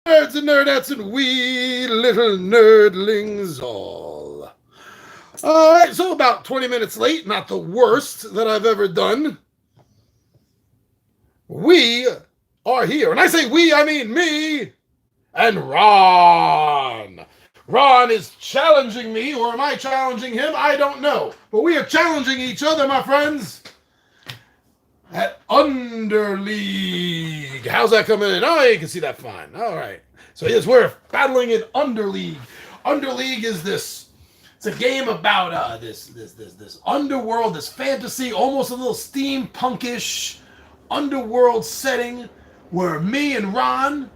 Nerds and nerdettes and wee little nerdlings all. Alright, so about 20 minutes late, not the worst that I've ever done. We are here. And I say we, I mean me and Ron. Ron is challenging me, or am I challenging him? I don't know. But we are challenging each other, my friends, at Underleague. How's that coming in? Oh, you can see that fine. All right. So yes, we're battling in Underleague. Underleague is this. It's a game about this underworld, this fantasy, almost a little steampunkish underworld setting, where me and Ron,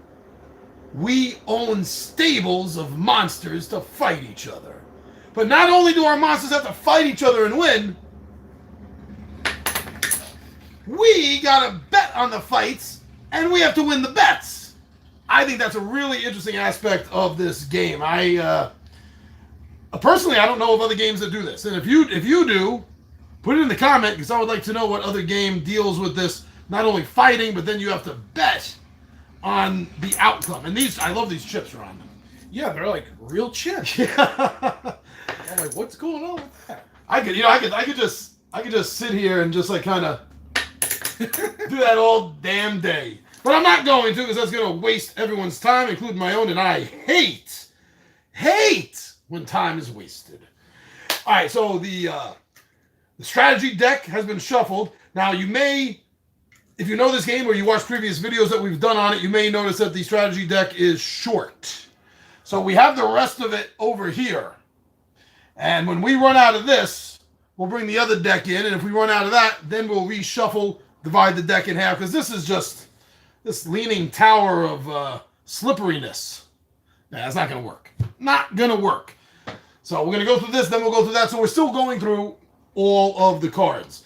we own stables of monsters to fight each other. But not only do our monsters have to fight each other and win, we gotta bet on the fights, and we have to win the bets. I think that's a really interesting aspect of this game. Personally, I don't know of other games that do this. And if you do, put it in the comment, because I would like to know what other game deals with this, not only fighting, but then you have to bet on the outcome. And these, I love these chips around them. Yeah, they're like real chips. Yeah. I'm like, what's going on with that? I could just sit here and just like kind of do that all damn day. But I'm not going to, because that's going to waste everyone's time, including my own, and I hate when time is wasted. All right, so the strategy deck has been shuffled. Now, you may, if you know this game or you watch previous videos that we've done on it, you may notice that the strategy deck is short. So we have the rest of it over here. And when we run out of this, we'll bring the other deck in, and if we run out of that, then we'll reshuffle, divide the deck in half, because this is just this leaning tower of slipperiness. Nah, that's not going to work. Not going to work. So we're going to go through this, then we'll go through that. So we're still going through all of the cards.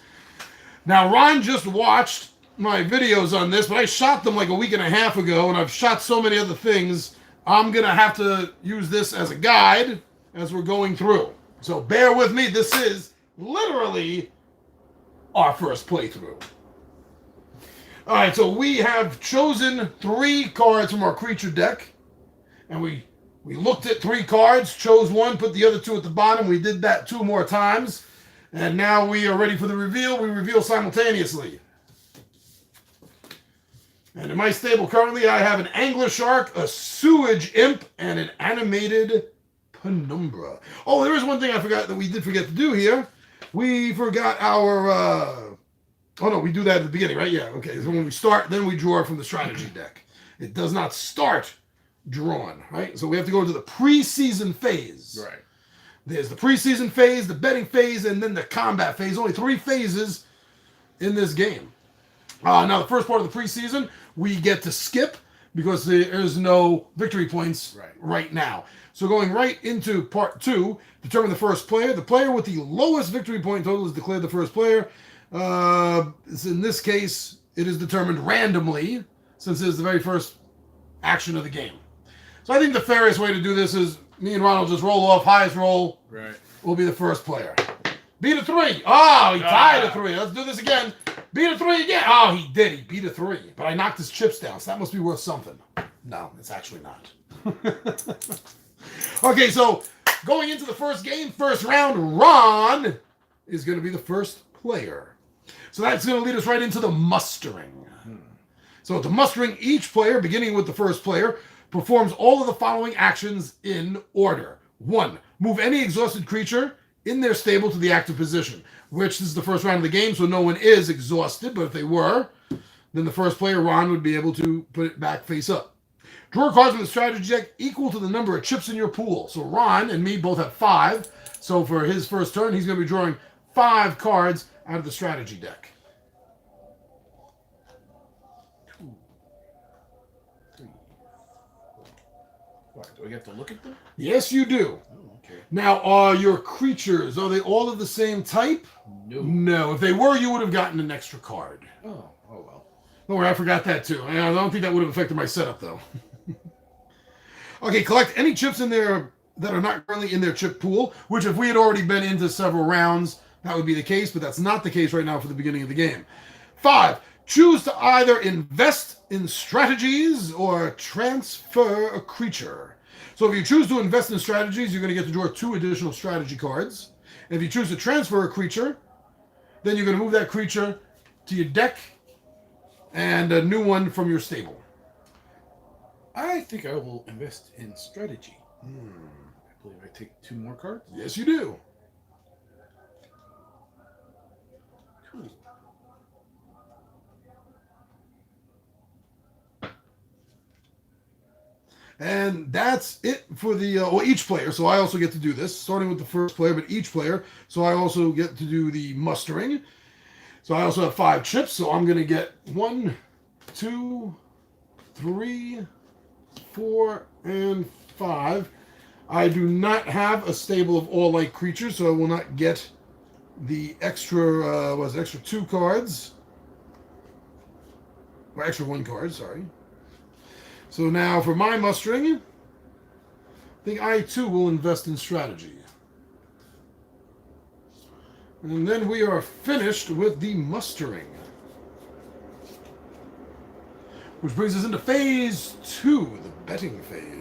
Now, Ron just watched my videos on this, but I shot them like a week and a half ago, and I've shot so many other things, I'm going to have to use this as a guide as we're going through. So bear with me. This is literally our first playthrough. All right, so we have chosen 3 cards from our creature deck, and we looked at 3 cards, chose one, put the other 2 at the bottom. We did that 2 more times, and now we are ready for the reveal. We reveal simultaneously. And in my stable currently, I have an angler shark, a sewage imp, and an animated penumbra. Oh, there is one thing I forgot that we did forget to do here. We forgot our... Oh, no, we do that at the beginning, right? Yeah, okay. So when we start, then we draw from the strategy deck. It does not start drawn, right? So we have to go into the preseason phase. Right. There's the preseason phase, the betting phase, and then the combat phase. Only 3 phases in this game. Now, the first part of the preseason, we get to skip because there is no victory points right now. So going right into part 2, determine the first player. The player with the lowest victory point total is declared the first player. In this case, it is determined randomly, since it is the very first action of the game. So I think the fairest way to do this is me and Ron will just roll off. Highest roll will be the first player. Beat a 3. Oh, he tied a 3. Let's do this again. Beat a 3 again. Oh, he did. He beat a 3. But I knocked his chips down, so that must be worth something. No, it's actually not. Okay, so going into the first game, first round, Ron is going to be the first player. So that's going to lead us right into the mustering. So to mustering, each player, beginning with the first player, performs all of the following actions in order. 1, move any exhausted creature in their stable to the active position, which this is the first round of the game, so no one is exhausted, but if they were, then the first player, Ron, would be able to put it back face up. Draw cards from the strategy deck equal to the number of chips in your pool. So Ron and me both have 5. So for his first turn, he's going to be drawing 5 cards out of the strategy deck. 2, 3, 4. Do I get to look at them? Yes, you do. Oh, okay. Now, are your creatures, are they all of the same type? No. No. If they were, you would have gotten an extra card. Oh well. Don't worry, I forgot that too. I don't think that would have affected my setup, though. Okay, collect any chips in there that are not currently in their chip pool, which if we had already been into several rounds, that would be the case, but that's not the case right now for the beginning of the game. 5, Choose to either invest in strategies or transfer a creature. So if you choose to invest in strategies, you're going to get to draw 2 additional strategy cards. And if you choose to transfer a creature, then you're going to move that creature to your deck and a new one from your stable. I think I will invest in strategy. I believe I take 2 more cards. Yes, you do. Cool. And that's it for the, each player. So I also get to do this, starting with the first player, but each player. So I also get to do the mustering. So I also have 5 chips. So I'm going to get 1, 2, 3, 4, and 5. I do not have a stable of all like creatures, so I will not get the extra, extra 2 cards. Or extra 1 card, sorry. So now for my mustering, I think I too will invest in strategy. And then we are finished with the mustering. Which brings us into phase 2, the betting phase.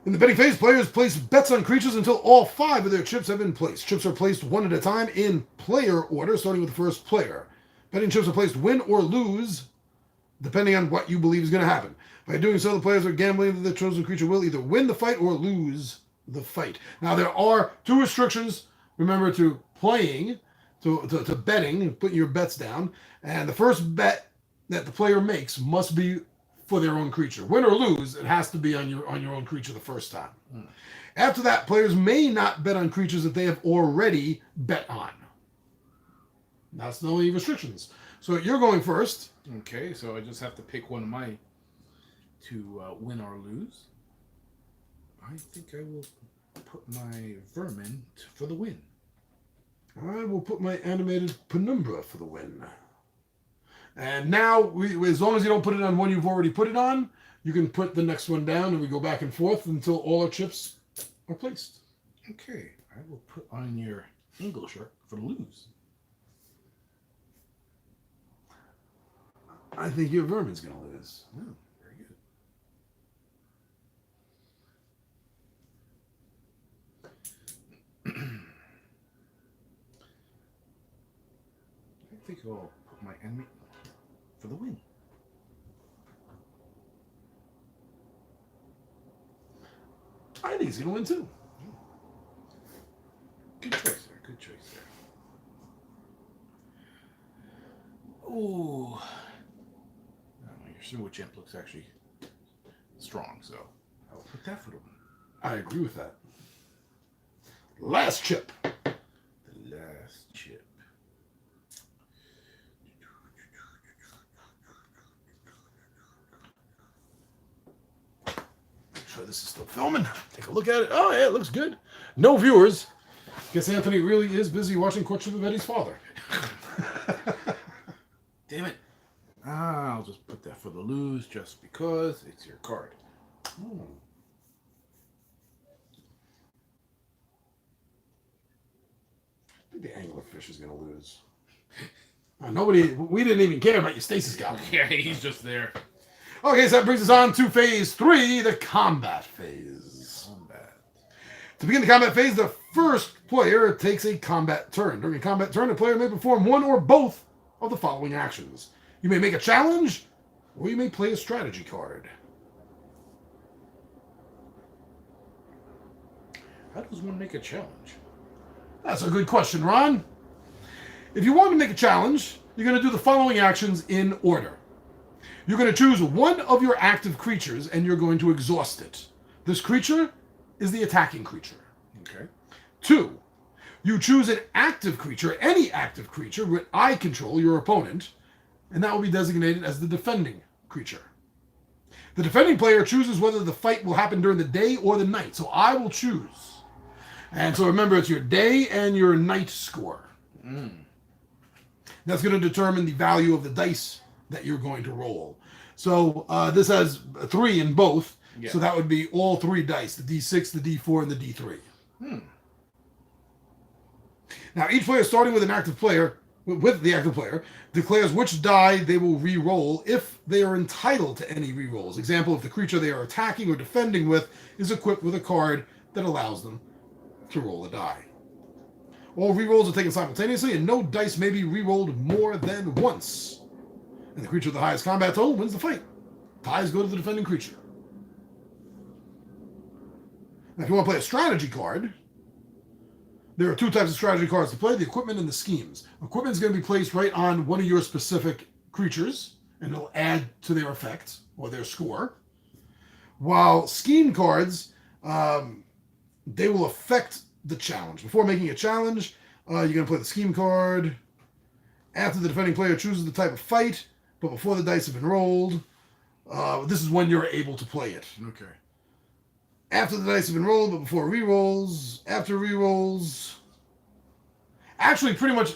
In the betting phase, players place bets on creatures until all 5 of their chips have been placed. Chips are placed one at a time in player order, starting with the first player. Betting chips are placed win or lose, depending on what you believe is going to happen. By doing so, the players are gambling that the chosen creature will either win the fight or lose the fight. Now, there are 2 restrictions. Remember to playing, to betting, putting your bets down. And the first bet that the player makes must be for their own creature. Win or lose, it has to be on your own creature the first time. After that, players may not bet on creatures that they have already bet on. That's the only restrictions. So you're going first. Okay, so I just have to pick one of my to win or lose. I think I will put my vermin for the win. I will put my animated penumbra for the win. And now, as long as you don't put it on one you've already put it on, you can put the next one down, and we go back and forth until all our chips are placed. Okay, I will put on your Englisher for the lose. I think your vermin's going to lose. Oh, very good. I think I'll put my enemy for the win. I think he's going to win too. Good choice there. Good choice there. Ooh. Your Silver Champ looks actually strong, so I'll put that for the win. I agree with that. Last chip. The last chip. Make sure this is still filming. Take a look at it. Oh, yeah, it looks good. No viewers. Guess Anthony really is busy watching Courtship of Eddie's father. Damn it. I'll just put that for the lose just because it's your card. Oh. I think the anglerfish is going to lose. We didn't even care about your stasis goblin. Yeah, he's just there. Okay, so that brings us on to phase 3, the combat phase. Combat. To begin the combat phase, the first player takes a combat turn. During a combat turn, a player may perform one or both of the following actions. You may make a challenge, or you may play a strategy card. How does one make a challenge? That's a good question, Ron. If you want to make a challenge, you're going to do the following actions in order. You're going to choose one of your active creatures, and you're going to exhaust it. This creature is the attacking creature. Okay. 2, you choose an active creature, any active creature, which I control, your opponent, and that will be designated as the defending creature. The defending player chooses whether the fight will happen during the day or the night. So I will choose. And so remember, it's your day and your night score. That's going to determine the value of the dice that you're going to roll. So this has 3 in both. Yeah. So that would be all 3 dice, the D6, the D4, and the D3. Now, each player starting with an active player, with the active player, declares which die they will re-roll if they are entitled to any re-rolls. Example, if the creature they are attacking or defending with is equipped with a card that allows them to roll a die. All re-rolls are taken simultaneously, and no dice may be re-rolled more than once. And the creature with the highest combat total wins the fight. Ties go to the defending creature. Now, if you want to play a strategy card, there are two types of strategy cards to play, the equipment and the schemes. Equipment is going to be placed right on one of your specific creatures, and it'll add to their effect or their score. While scheme cards, they will affect the challenge. Before making a challenge, you're going to play the scheme card. After the defending player chooses the type of fight, but before the dice have been rolled, this is when you're able to play it. Okay. After the dice have been rolled, but before re-rolls, after re-rolls. Actually, pretty much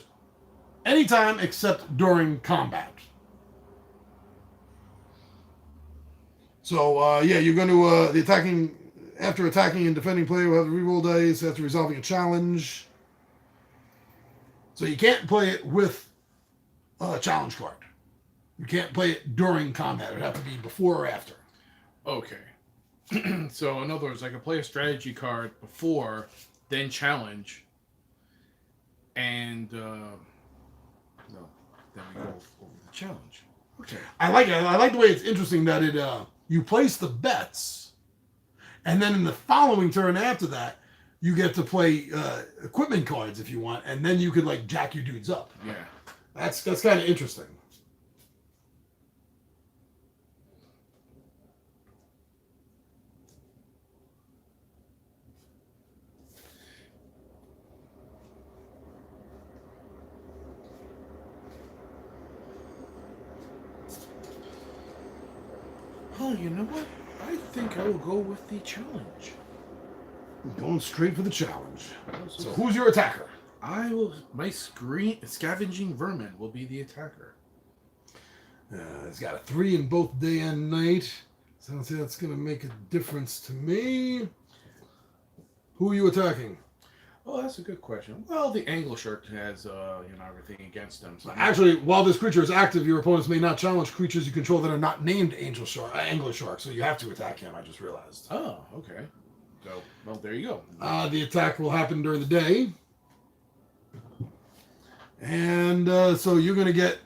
anytime except during combat. So, you're going to, after attacking and defending player will have the re-roll dice after resolving a challenge. So you can't play it with a challenge card. You can't play it during combat. It would have to be before or after. Okay. So, in other words, I can play a strategy card before, then challenge, and then we go over the challenge. Okay. I like it. I like the way it's interesting that it you place the bets, and then in the following turn after that, you get to play equipment cards if you want, and then you could like jack your dudes up. Yeah. That's kind of interesting. Oh, you know what? I think I will go with the challenge. Going straight for the challenge. So who's your attacker? My scavenging vermin will be the attacker. It's got a 3 in both day and night. So I don't think that's going to make a difference to me. Who are you attacking? Oh, that's a good question. Well, the angler shark has, everything against them. So Actually, while this creature is active, your opponents may not challenge creatures you control that are not named angler shark. So you have to attack him. I just realized. Oh, okay. So, well, there you go. The attack will happen during the day, and so you're going to get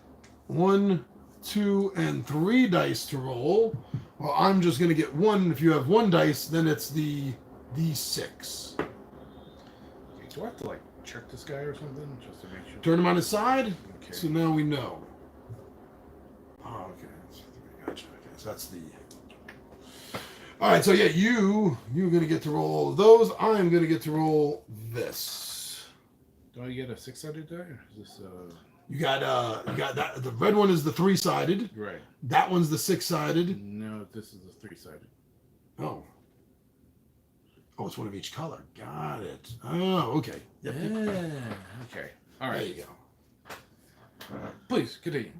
1, 2, and 3 dice to roll. Well, I'm just going to get 1. If you have 1 dice, then it's the D6. Do I have to, check this guy or something? Just to make sure. Turn him on his side. Okay. So now we know. Oh, okay. Gotcha. Okay, so that's the... All right, so yeah, you're going to get to roll all of those. I'm going to get to roll this. Do I get a 6-sided die? Or is this, You got that. The red one is the 3-sided. Right. That one's the 6-sided. No, this is the 3-sided. Oh. Oh, it's one of each color. Got it. Oh, okay. Yep. Okay. All right. There you go. Please, continue.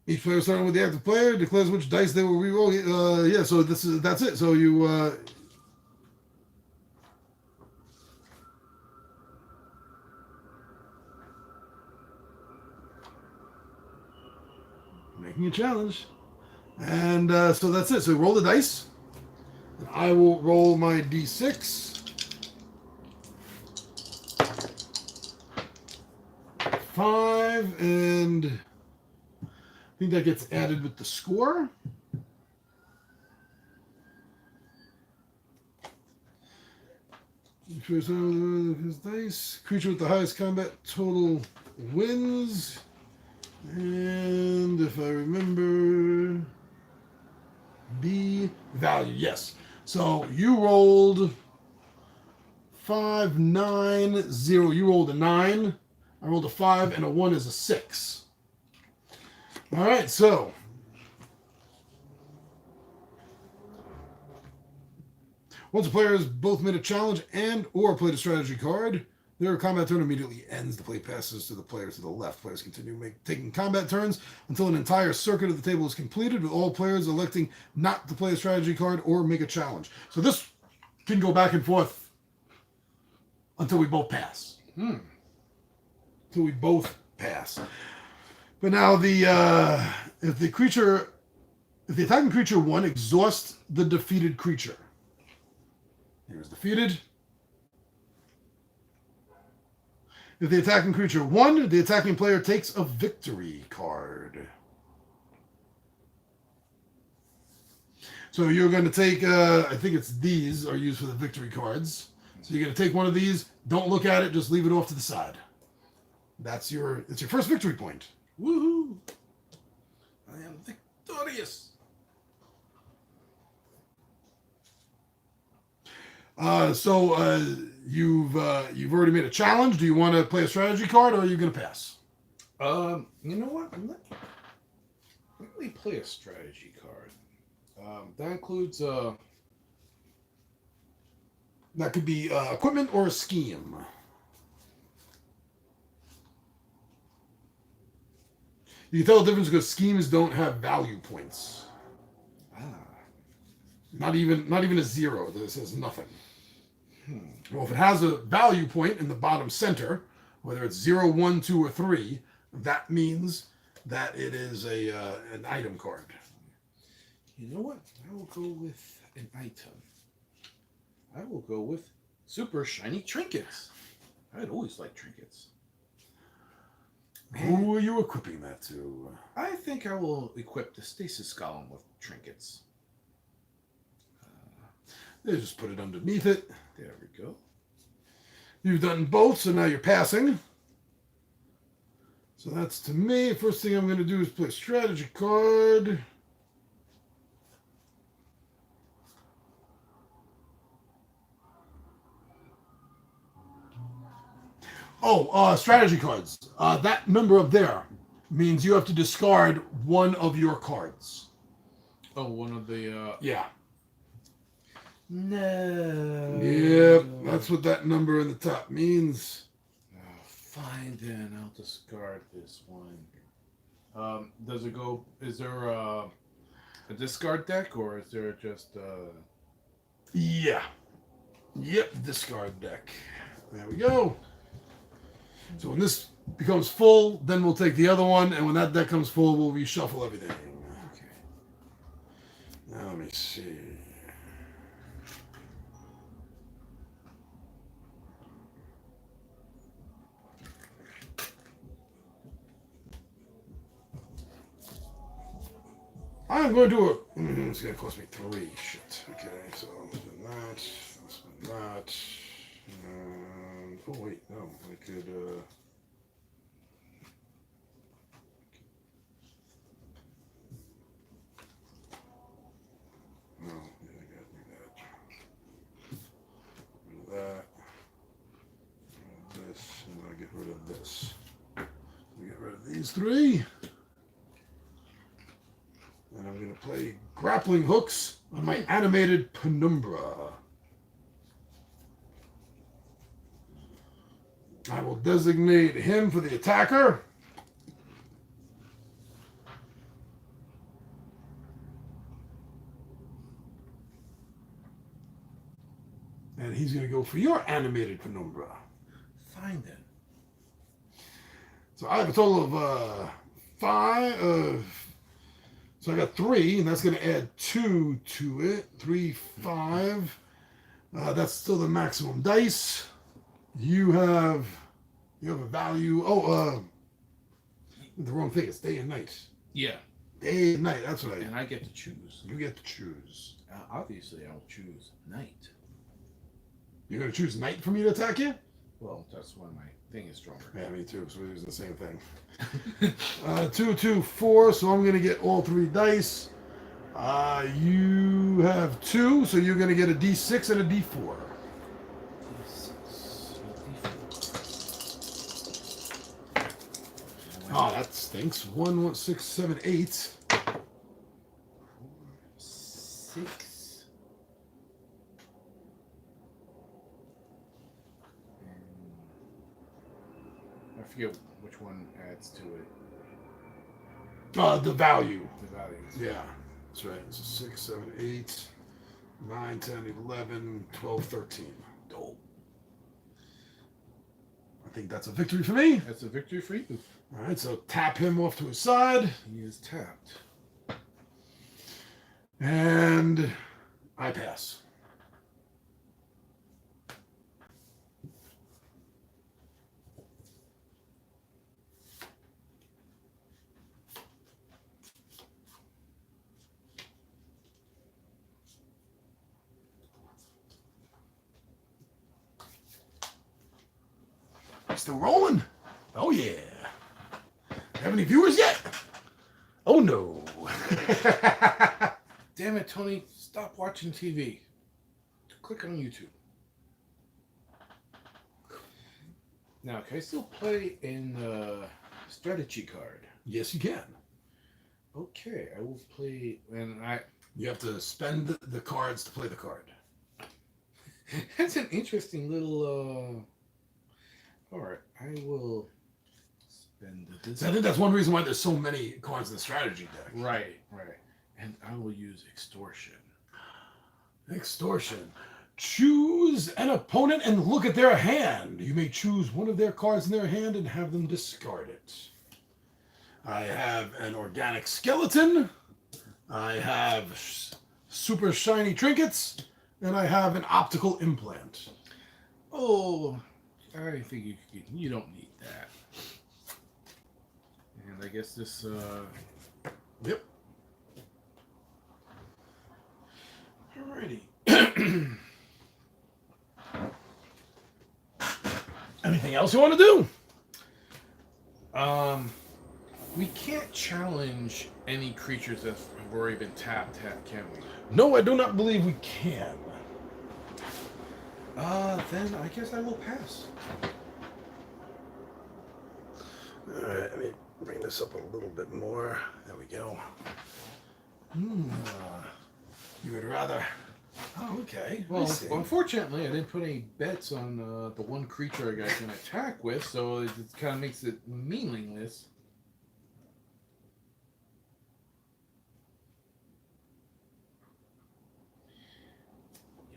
Each player starting with the active player declares which dice they will reroll. So that's it. So you making a challenge. And so that's it. So roll the dice. And I will roll my D6. 5, and I think that gets added with the score. His dice. Creature with the highest combat total wins. And if I remember, B value, yes. So you rolled 5, 9, 0. You rolled a 9. I rolled a 5, and a 1 is a 6. All right, so once the player has both made a challenge and or played a strategy card, their combat turn immediately ends. The play passes to the player to the left. Players continue taking combat turns until an entire circuit of the table is completed, with all players electing not to play a strategy card or make a challenge. So this can go back and forth until we both pass. Hmm. Until we both pass. But now if the attacking creature 1 exhausts the defeated creature. Here's defeated. If the attacking creature 1, the attacking player takes a victory card. So you're going to take, I think it's these are used for the victory cards. So you're going to take one of these. Don't look at it. Just leave it off to the side. It's your first victory point. Woohoo! I am victorious. You've already made a challenge. Do you want to play a strategy card, or are you going to pass? You know what? Let me play a strategy card. That includes That could be equipment or a scheme. You can tell the difference because schemes don't have value points. Not even a 0. This is nothing. Well, if it has a value point in the bottom center, whether it's 0, 1, 2, or 3, that means that it is an item card. You know what? I will go with an item. I will go with super shiny trinkets. I'd always like trinkets. Who are you equipping that to? I think I will equip the stasis golem with trinkets. They just put it underneath it. There we go. You've done both, so now you're passing. So that's to me. First thing I'm going to do is play a strategy card. Strategy cards. That number up there means you have to discard one of your cards. Oh, one of the... Yeah. No. Yep, that's what that number in the top means. Fine then, I'll discard this one. Does it go... Is there a discard deck, or is there just... Yeah. Yep, discard deck. There we go. So when this becomes full, then we'll take the other one, and when that deck comes full, we'll reshuffle everything. Okay. Now let me see. I'm going to do it's going to cost me 3. Shit. Okay, so I'll spend that. I'll spend that. Oh, wait. No, I could... No, yeah, I got to do that. Rid of that. This, and I get rid of this. We get rid of these 3. And I'm going to play grappling hooks on my animated Penumbra. I will designate him for the attacker. And he's going to go for your animated Penumbra. Fine then. So I have a total of 5... So I got 3, and that's going to add 2 to it. 3, 5. That's still the maximum dice. You have a value. The wrong thing. It's day and night. Yeah. Day and night. That's what And I get to choose. You get to choose. Obviously, I'll choose night. You're going to choose night for me to attack you? Well, that's when my thing is stronger. Yeah, me too. So we're using the same thing. 2, 2, 4. So I'm going to get all 3 dice. You have 2, so you're going to get a D6 and a D4. Oh, that stinks. 1, 6, 7, 8. 6. I forget which one adds to it. The value. The value. Yeah, that's right. So 6, 7, 8, 9, 10, 11, 12, 13. Oh. think that's a victory for me. That's a victory for you. All right, so tap him off to his side. He is tapped. And I pass. Still rolling? Oh, yeah. Have any viewers yet? Oh, no. Damn it, Tony. Stop watching TV. Click on YouTube. Now, can I still play in strategy card? Yes, you can. Okay, I will play. And You have to spend the cards to play the card. That's an interesting little. All right, I will spend this. So I think that's one reason why there's so many cards in the strategy deck. Right. And I will use extortion. Extortion. Choose an opponent and look at their hand. You may choose one of their cards in their hand and have them discard it. I have an organic skeleton. I have super shiny trinkets. And I have an optical implant. Oh, I think you don't need that. And I guess this. Yep. Alrighty. Anything else you want to do? We can't challenge any creatures that have already been tapped, can we? No, I do not believe we can. Then I guess I will pass. Alright, let me bring this up a little bit more. There we go. You would rather... Oh, okay. Well, unfortunately, I didn't put any bets on the one creature I got an attack with, so it kind of makes it meaningless.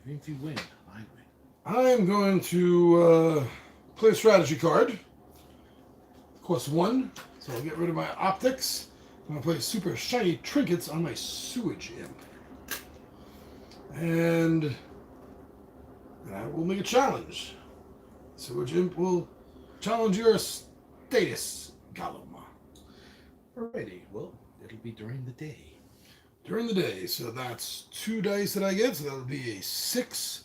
Even if you win, I win. I'm going to play a strategy card. Costs 1, so I'll get rid of my optics. I'm going to play super shiny trinkets on my sewage imp. And that will make a challenge. Sewage imp will challenge your status, Gollum. Alrighty, well, it'll be during the day. During the day, so that's 2 dice that I get, so that'll be a 6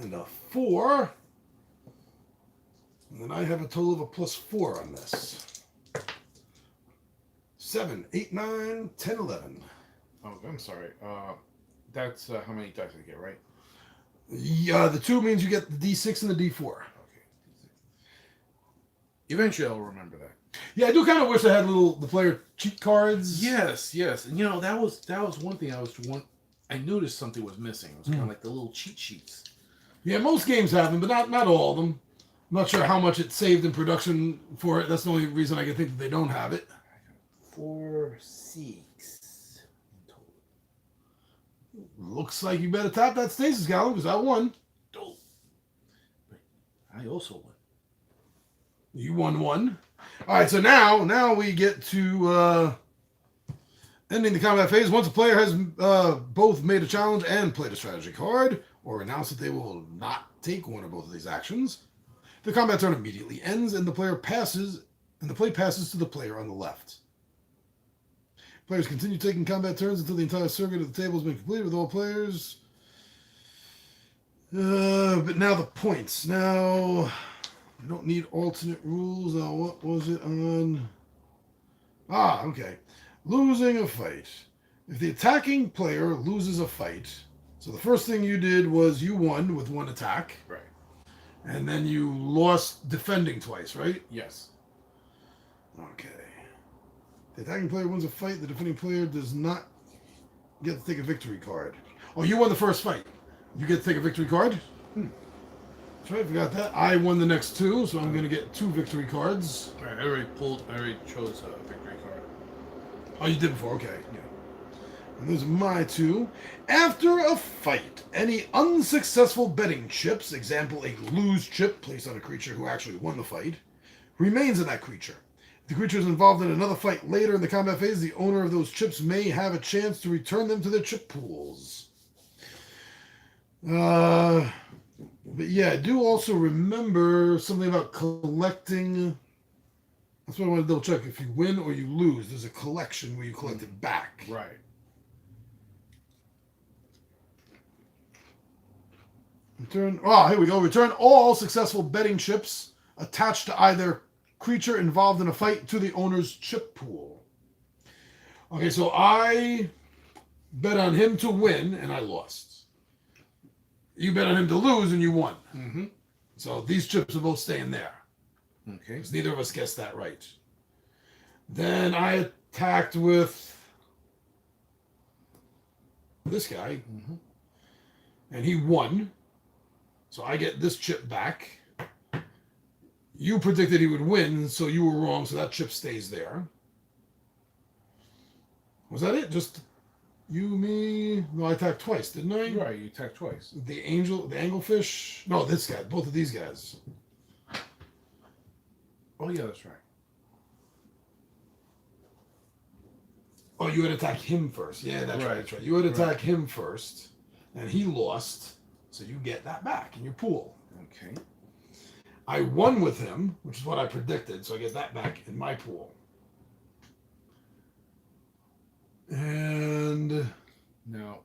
and a 4. And then I have a total of a +4 on this. 7, 8, 9, 10, 11. Oh, I'm sorry. That's how many dice I get, right? Yeah, the 2 means you get the D6 and the D4. Okay. Eventually, I'll remember that. Yeah, I do kind of wish I had the player cheat cards. Yes. And you know, that was one thing I noticed something was missing. It was kind of like the little cheat sheets. Yeah, most games have them, but not all of them. I'm not sure how much it saved in production for it. That's the only reason I can think that they don't have it. 4, 6 in total. Looks like you better tap that stasis, Gollum, because I won. Oh. But I also won. You won 1. All right, so now we get to ending the combat phase. Once a player has both made a challenge and played a strategy card, or announced that they will not take one or both of these actions, the combat turn immediately ends, and the play passes to the player on the left. Players continue taking combat turns until the entire circuit of the table has been completed with all players. But now the points. Now, I don't need alternate rules. Now, what was it on? Ah, okay. Losing a fight. If the attacking player loses a fight, so the first thing you did was you won with 1 attack. Right. And then you lost defending twice, right? Yes. Okay. The attacking player wins a fight. The defending player does not get to take a victory card. Oh, you won the first fight. You get to take a victory card? That's right, I forgot that. I won the next 2, so I'm going to get 2 victory cards. All right, I already chose a victory card. Oh, you did before, okay. Yeah. And those are my 2. After a fight, any unsuccessful betting chips, example, a lose chip placed on a creature who actually won the fight, remains in that creature. If the creature is involved in another fight later in the combat phase, the owner of those chips may have a chance to return them to their chip pools. But yeah, do also remember something about collecting. That's what I want to double check. If you win or you lose, there's a collection where you collect it back. Right. Return. Oh, here we go. Return all successful betting chips attached to either creature involved in a fight to the owner's chip pool. Okay, so I bet on him to win and I lost. You bet on him to lose and you won. Mm-hmm. So these chips are both staying there. Okay. Because neither of us guessed that right. Then I attacked with this guy. Mm-hmm. And he won. So I get this chip back. You predicted he would win, so you were wrong, so that chip stays there. Was that it? Just you, me? No, I attacked twice, didn't I? Right, you attacked twice. The anglefish? No, this guy. Both of these guys. Oh, yeah, that's right. Oh, you had attacked him first. Yeah, that's right. That's right. You had attacked him first, and he lost, so you get that back in your pool. Okay. I won with him, which is what I predicted, so I get that back in my pool. And now,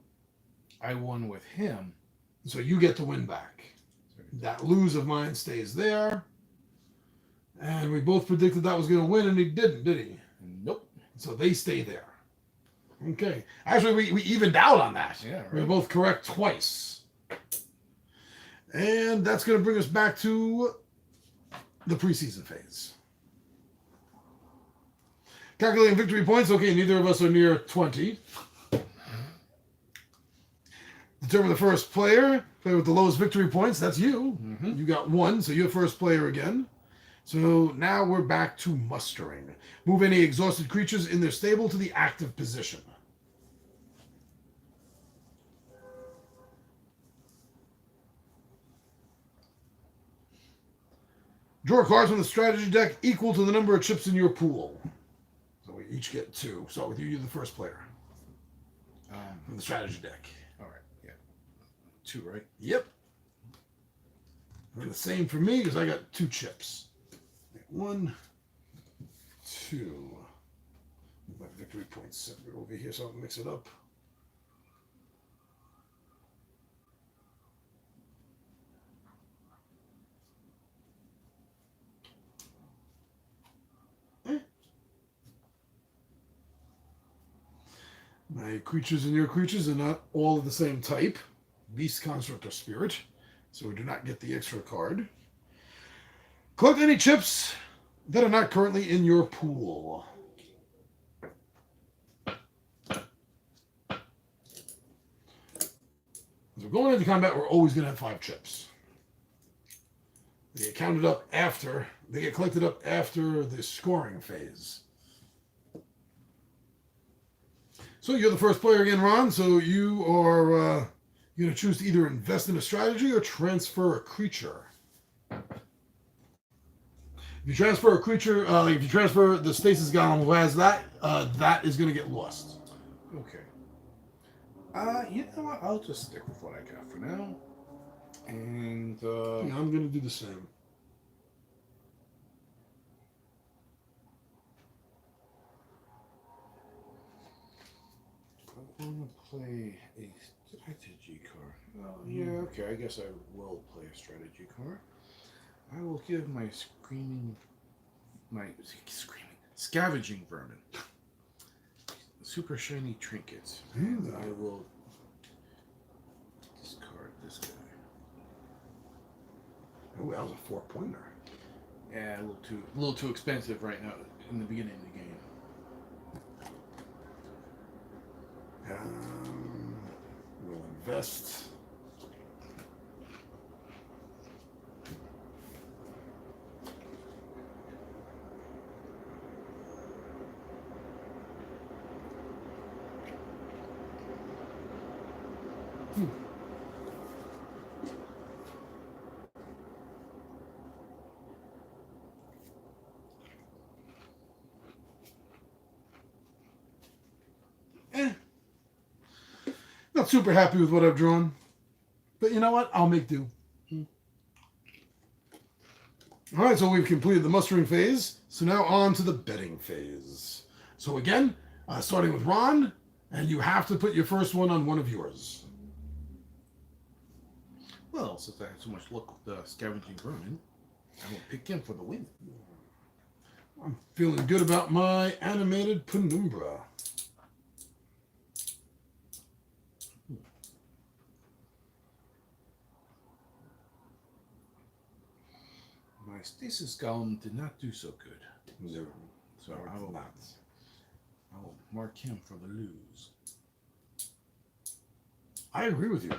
I won with him. So you get to win back. That lose of mine stays there. And we both predicted that was going to win, and he didn't, did he? Nope. So they stay there. Okay. Actually, we evened out on that. Yeah, right. We were both correct twice. And that's going to bring us back to the preseason phase. Calculating victory points. Okay, neither of us are near 20. Determine the first player. Player with the lowest victory points. That's you. Mm-hmm. You got 1, so you're first player again. So now we're back to mustering. Move any exhausted creatures in their stable to the active position. Draw cards from the strategy deck equal to the number of chips in your pool. So we each get 2. Start with you. You're the first player. From the strategy deck. All right. Yeah. 2, right? Yep. And the same for me because I got 2 chips. 1, 2. My victory points separate over here so I don't mix it up. My creatures and your creatures are not all of the same type. Beast, Construct, or Spirit. So we do not get the extra card. Collect any chips that are not currently in your pool. As we're going into combat, we're always going to have 5 chips. They get counted up after, they get collected up after the scoring phase. So you're the first player again, Ron. So you are going to choose to either invest in a strategy or transfer a creature. If you transfer a creature, if you transfer the Stasis Golem who has that, that is going to get lost. Okay. You know what? I'll just stick with what I got for now. And Yeah, I'm going to do the same. I want to play a strategy card. Well, yeah, okay. I guess I will play a strategy card. I will give my scavenging vermin super shiny trinkets. And I will discard this guy. Oh, that was a 4-pointer. Yeah, a little too expensive right now in the beginning of the game. We'll invest. Not super happy with what I've drawn. But you know what? I'll make do. All right, so we've completed the mustering phase. So now on to the betting phase. So again, starting with Ron, and you have to put your first one on one of yours. Well, since I had so much luck with the scavenging vermin, I will pick him for the win. I'm feeling good about my animated penumbra. My stasis golem did not do so good. No, So I will mark him for the lose. I agree with you.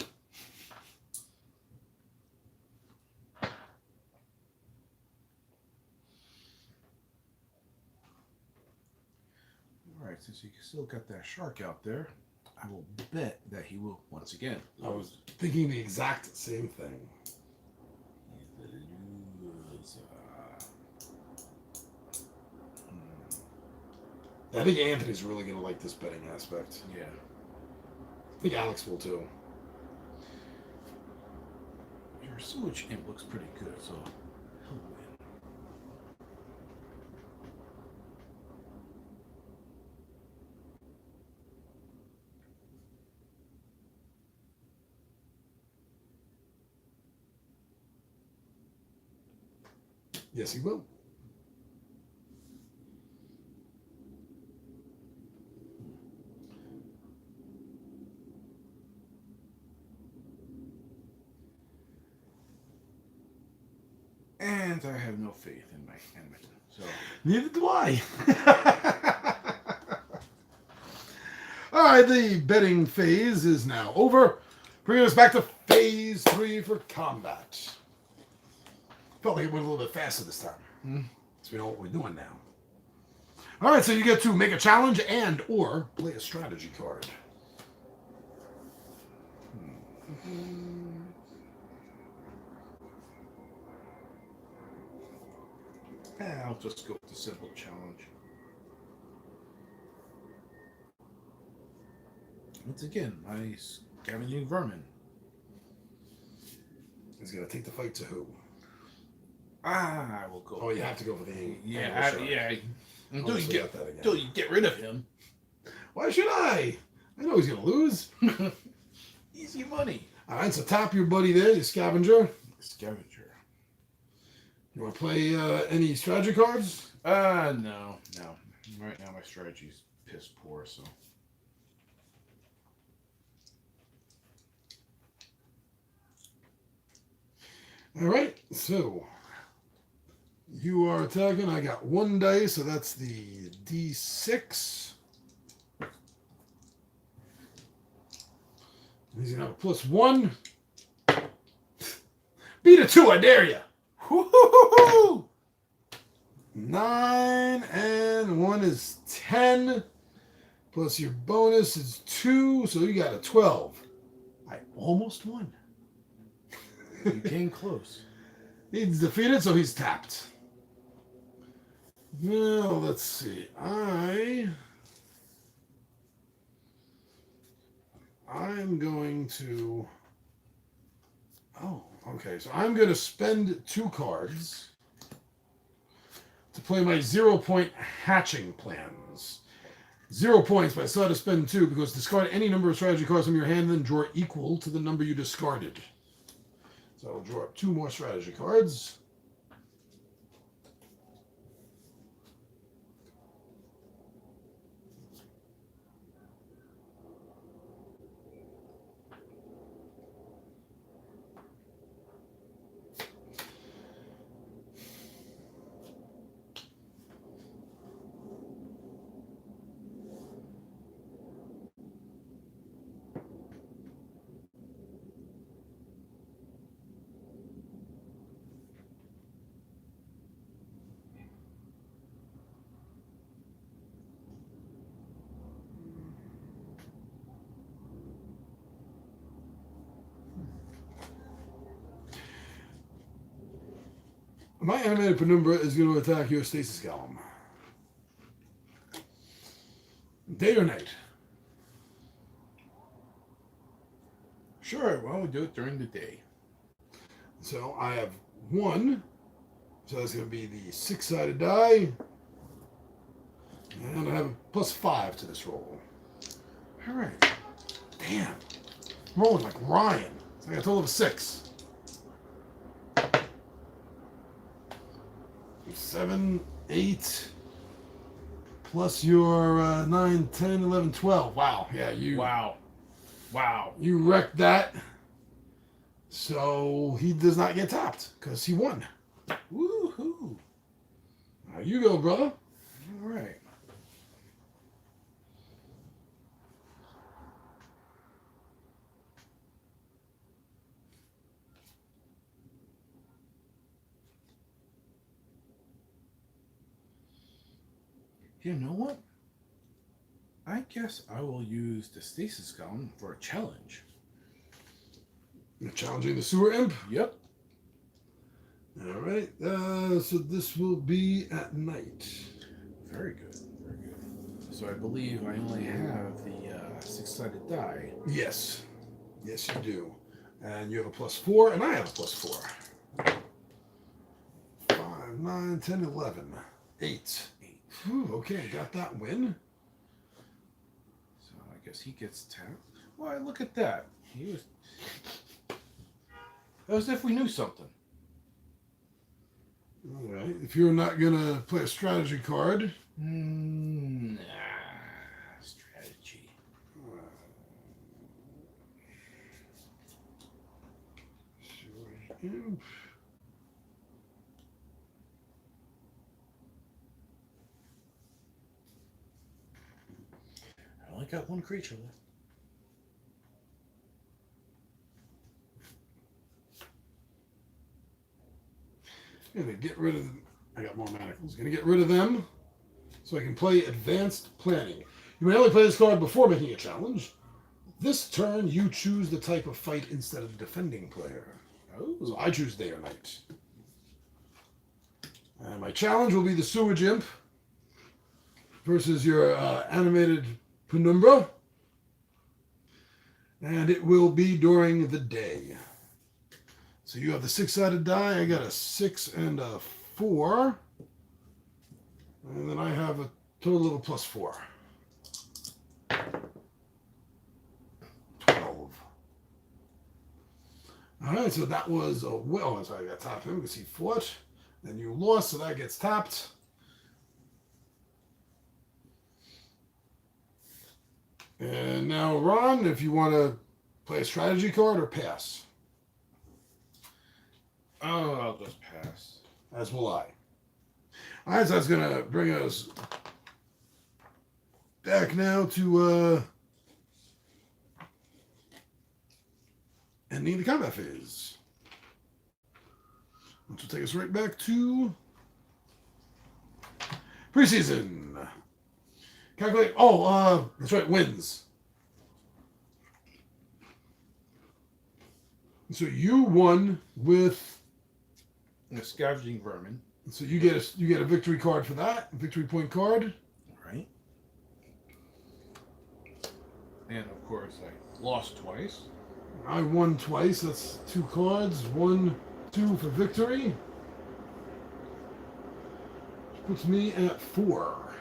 Alright, since you still got that shark out there, I will bet that he will once again lose. I was thinking the exact same thing. The loser. I think Anthony's really going to like this betting aspect. Yeah. I think Alex will too. Your sewage imp looks pretty good, so he'll win. Yes, he will. And I have no faith in my animation. So Neither do I. All right, the betting phase is now over. Bringing us back to phase 3 for combat. Felt like it went a little bit faster this time. So we know what we're doing now. All right, so you get to make a challenge and or play a strategy card. I'll just go with the simple challenge. Once again, my scavenging vermin. He's going to take the fight to who? I will go. Oh, you have to go for the yeah, Until you get rid of him. Why should I? I know he's going to lose. Easy money. All right, so tap your buddy there, your scavenger. Scavenger. You want to play any strategy cards? No. Right now my strategy's piss poor, so. All right, so you are attacking. I got 1 dice, so that's the D6. He's going to have +1. Beat a 2, I dare you. Woo-hoo-hoo-hoo! 9 and 1 is 10. Plus your bonus is 2, so you got a 12. I almost won. You came close. He's defeated, so he's tapped. Now, let's see. I'm going to... Oh, okay. So I'm going to spend 2 cards to play my 0-point hatching plans. 0 points, but I still had to spend 2 because discard any number of strategy cards from your hand and then draw equal to the number you discarded. So I'll draw up 2 more strategy cards. My animated penumbra is going to attack your stasis golem. Day or night? Sure, why don't we do it during the day? So I have 1. So that's going to be the 6-sided die. And I have a +5 to this roll. All right. Damn. I'm rolling like Ryan. So I got a total of 6. 7, 8, plus your 9, 10, 11, 12. Wow. Yeah, Wow. You wrecked that. So he does not get tapped because he won. Woohoo. Now you go, brother. All right. You know what? I guess I will use the stasis gun for a challenge. You're challenging the sewer imp? Yep. All right. So this will be at night. Very good. Very good. So I believe I only have the 6-sided die. Yes. Yes, you do. And you have a +4, and I have a +4. 5, 9, 10, 11. 8. Whew, okay, got that win. So I guess he gets tapped. Why, look at that. He was... As if we knew something. All right. If you're not going to play a strategy card... Nah. Strategy. Imp. I only got 1 creature left. Gonna get rid of them. I got more manacles. Gonna get rid of them so I can play advanced planning. You may only play this card before making a challenge. This turn, you choose the type of fight instead of the defending player. Oh. So I choose day or night. And my challenge will be the sewage imp versus your animated penumbra. And it will be during the day. So you have the 6-sided die. I got a 6 and a 4. And then I have a total of a +4. 12. All right, so that was a well. So I got tapped him because he fought. Then you lost, so that gets tapped. And now, Ron, if you want to play a strategy card or pass. Oh, I'll just pass. As will I. All right, so that's going to bring us back now to ending the combat phase. Which will take us right back to preseason. Calculate. Oh, that's right, wins. So you won with... The scavenging vermin. So you get a victory card for that, a victory point card. Right. And of course, I lost twice. I won twice. That's 2 cards. 1, 2 for victory. Which puts me at 4.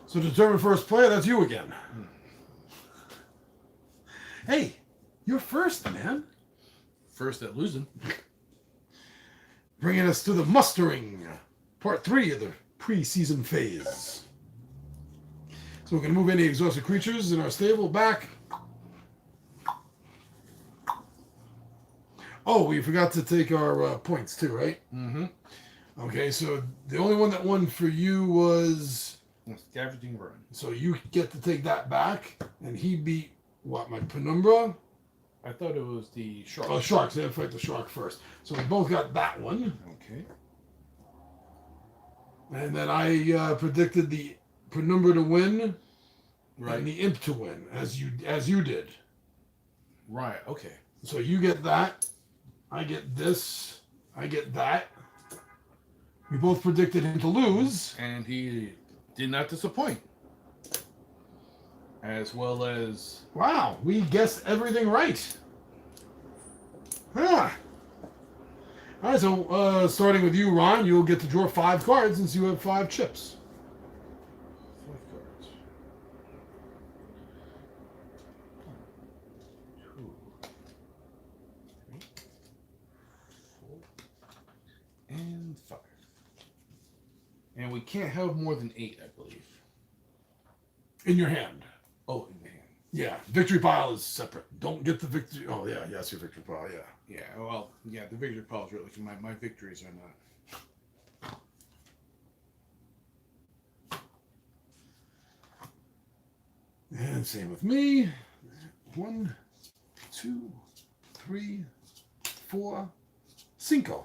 So to determine first player, that's you again. Hey, you're first, man. First at losing. Bringing us to the mustering, part 3 of the preseason phase. So we're going to move any exhausted creatures in our stable back. Oh, we forgot to take our points too, right? Mm-hmm. Okay, so the only one that won for you was... Scavenging vermin. So you get to take that back, and he beat, what, my penumbra? I thought it was the shark. Oh, sharks. They had to fight the shark first. So we both got that one. Okay. And then I predicted the penumbra to win, Right. and the imp to win, as you did. Right. Okay. So you get that. I get this. I get that. We both predicted him to lose. And he did not disappoint. as well as Wow, we guessed everything right. Huh. All right, so starting with you, Ron, you'll get to draw 5 cards since you have 5 chips. 5 cards. 1, 2, 3, 4, and 5. And we can't have more than 8, I believe. In your hand. Oh, in the hand. Yeah, victory pile is separate. Don't get the victory. Oh, yeah, yes, your victory pile, yeah. Yeah, well, yeah, the victory pile is really, my victories are not. And same with me. 1, 2, 3, 4, 5.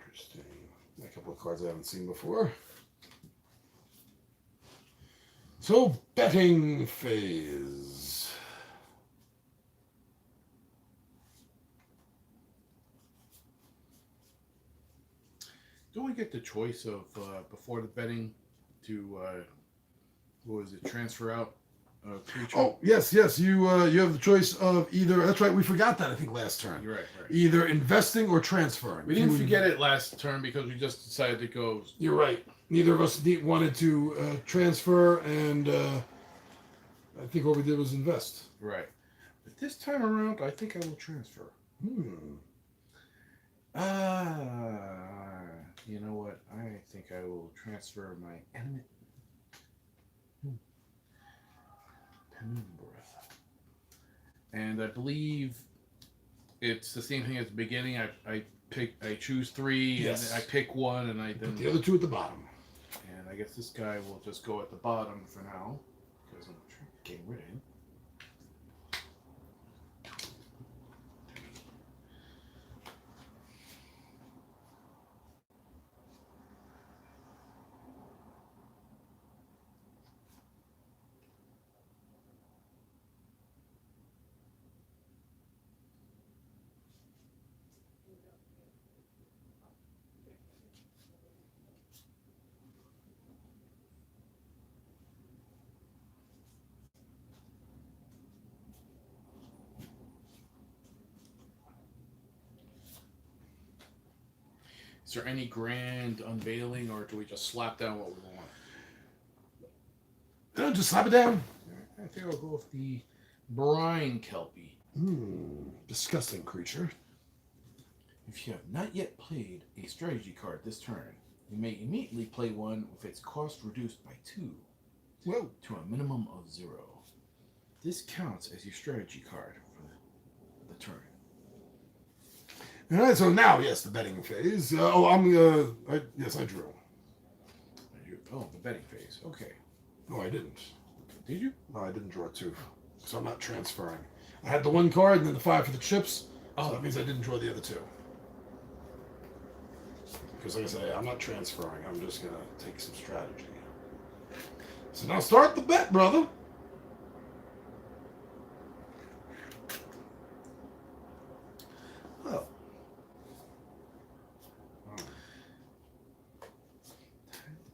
Interesting. A couple of cards I haven't seen before. So, betting phase. Don't we get the choice of before the betting to what was it, transfer out a creature? Oh, yes. You have the choice of either. That's right. We forgot that, I think, last turn. You're right. Either investing or transferring. We didn't forget it last turn because we just decided to go. You're right. Neither of us wanted to transfer, and I think what we did was invest. Right. But this time around, I think I will transfer. You know what? I think I will transfer my element. Penumbra. And I believe it's the same thing at the beginning. I choose 3, yes. and I pick 1, and I then put the other 2 at the bottom. And I guess this guy will just go at the bottom for now because I'm getting rid of him. Is there any grand unveiling, or do we just slap down what we want? No, just slap it down. I think I'll go with the brine kelpie. Disgusting creature. If you have not yet played a strategy card this turn, you may immediately play one with its cost reduced by 2 to a minimum of 0. This counts as your strategy card for the turn. All right, so now, yes, the betting phase. Yes, I drew. Oh, the betting phase. Okay. No, I didn't. Did you? No, I didn't draw 2. So I'm not transferring. I had the 1 card and then the 5 for the chips. So that means I didn't draw the other 2. Because like I say, I'm not transferring. I'm just going to take some strategy. So now start the bet, brother. Oh.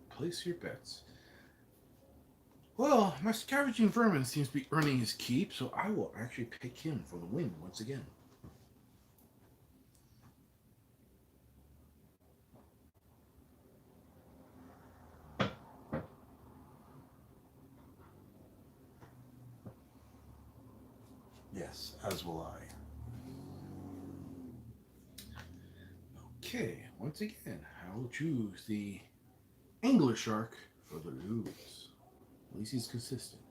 Place your bets. Well, my scavenging vermin seems to be earning his keep, so I will actually pick him for the win once again. Yes, as will I. Okay, once again, I will choose the angler shark for the lose. At least he's consistent.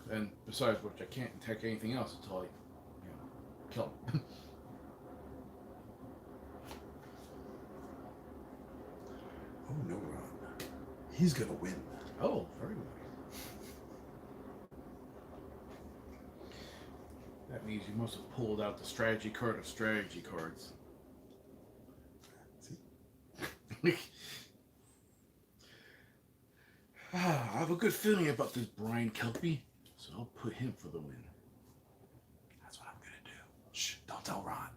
And besides which, I can't attack anything else until I, kill him. Oh, no, Ron. He's going to win. Oh, very nice. That means you must have pulled out the strategy card of strategy cards. I have a good feeling about this Brian Kelpie, so I'll put him for the win. That's what I'm gonna do. Shh, don't tell Ron.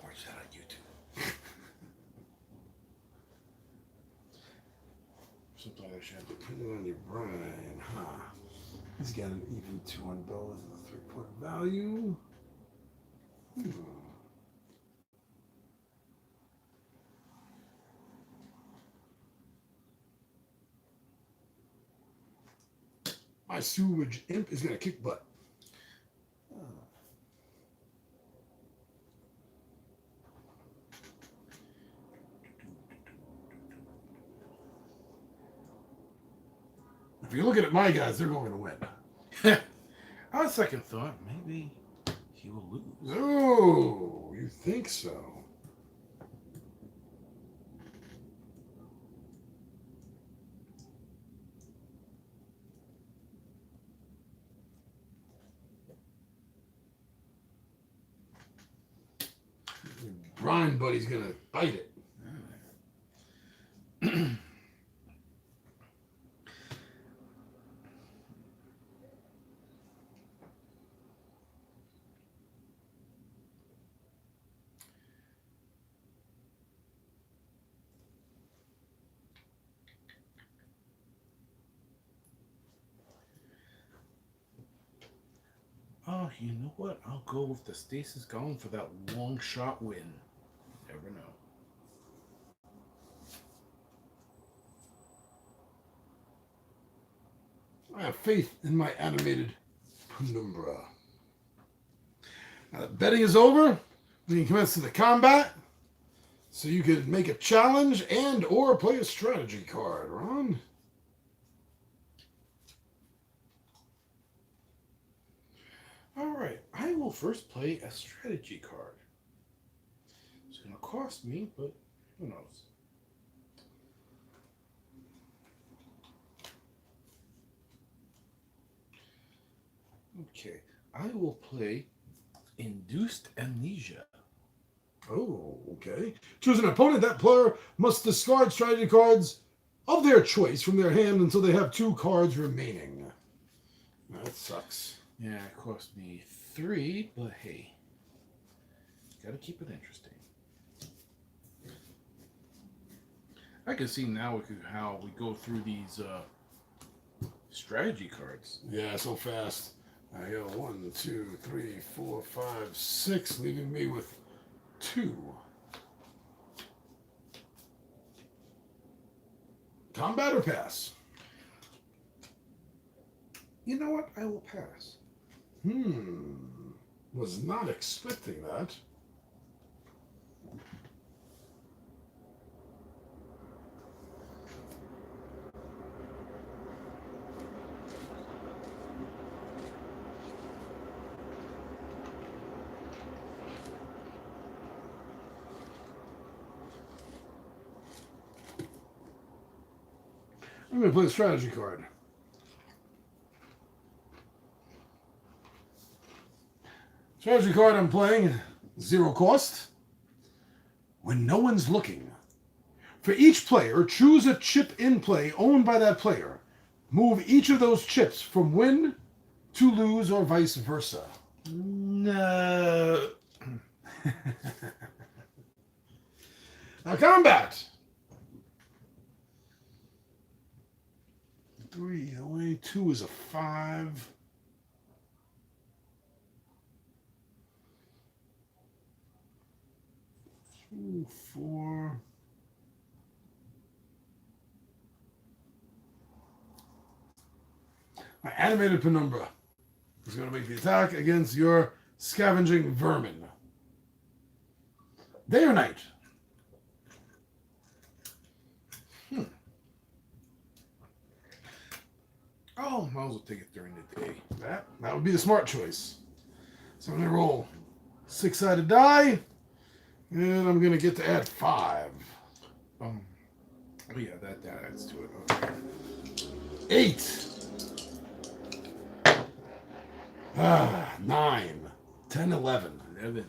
Watch that on YouTube. Something like that shit. Depending on your Brian, huh? He's got an even 2 on both and a 3-point value. My sewage imp is gonna kick butt. If you're looking at my guys, they're going to win. On second thought, maybe he will lose. Oh, you think so? Brian Buddy's gonna bite it. Oh, you know what? I'll go with the Stasis Golem for that long shot win. Never know. I have faith in my animated penumbra. Now that betting is over, we can commence to the combat. So you can make a challenge and or play a strategy card, Ron. Alright, I will first play a strategy card. It's going to cost me, but who knows? Okay, I will play Induced Amnesia. Oh, okay. Choose an opponent. That player must discard strategy cards of their choice from their hand until they have 2 cards remaining. That sucks. Yeah, it cost me 3, but hey, gotta keep it interesting. I can see now how we go through these strategy cards. Yeah, so fast. I go 1, 2, 3, 4, 5, 6, leaving me with 2. Combat or pass? You know what? I will pass. Was not expecting that. I'm going to play a strategy card. Strategy card I'm playing, 0 cost. When no one's looking. For each player, choose a chip in play owned by that player. Move each of those chips from win to lose or vice versa. No. Now combat. 3 away, 2 is a 5. Ooh, 4. My animated penumbra is going to make the attack against your scavenging vermin. Day or night? Oh, might as well take it during the day. That would be the smart choice. So I'm going to roll 6-sided die. And I'm going to get to add 5. Oh yeah, that adds to it. Okay. 8. 9. 10, 11. 11.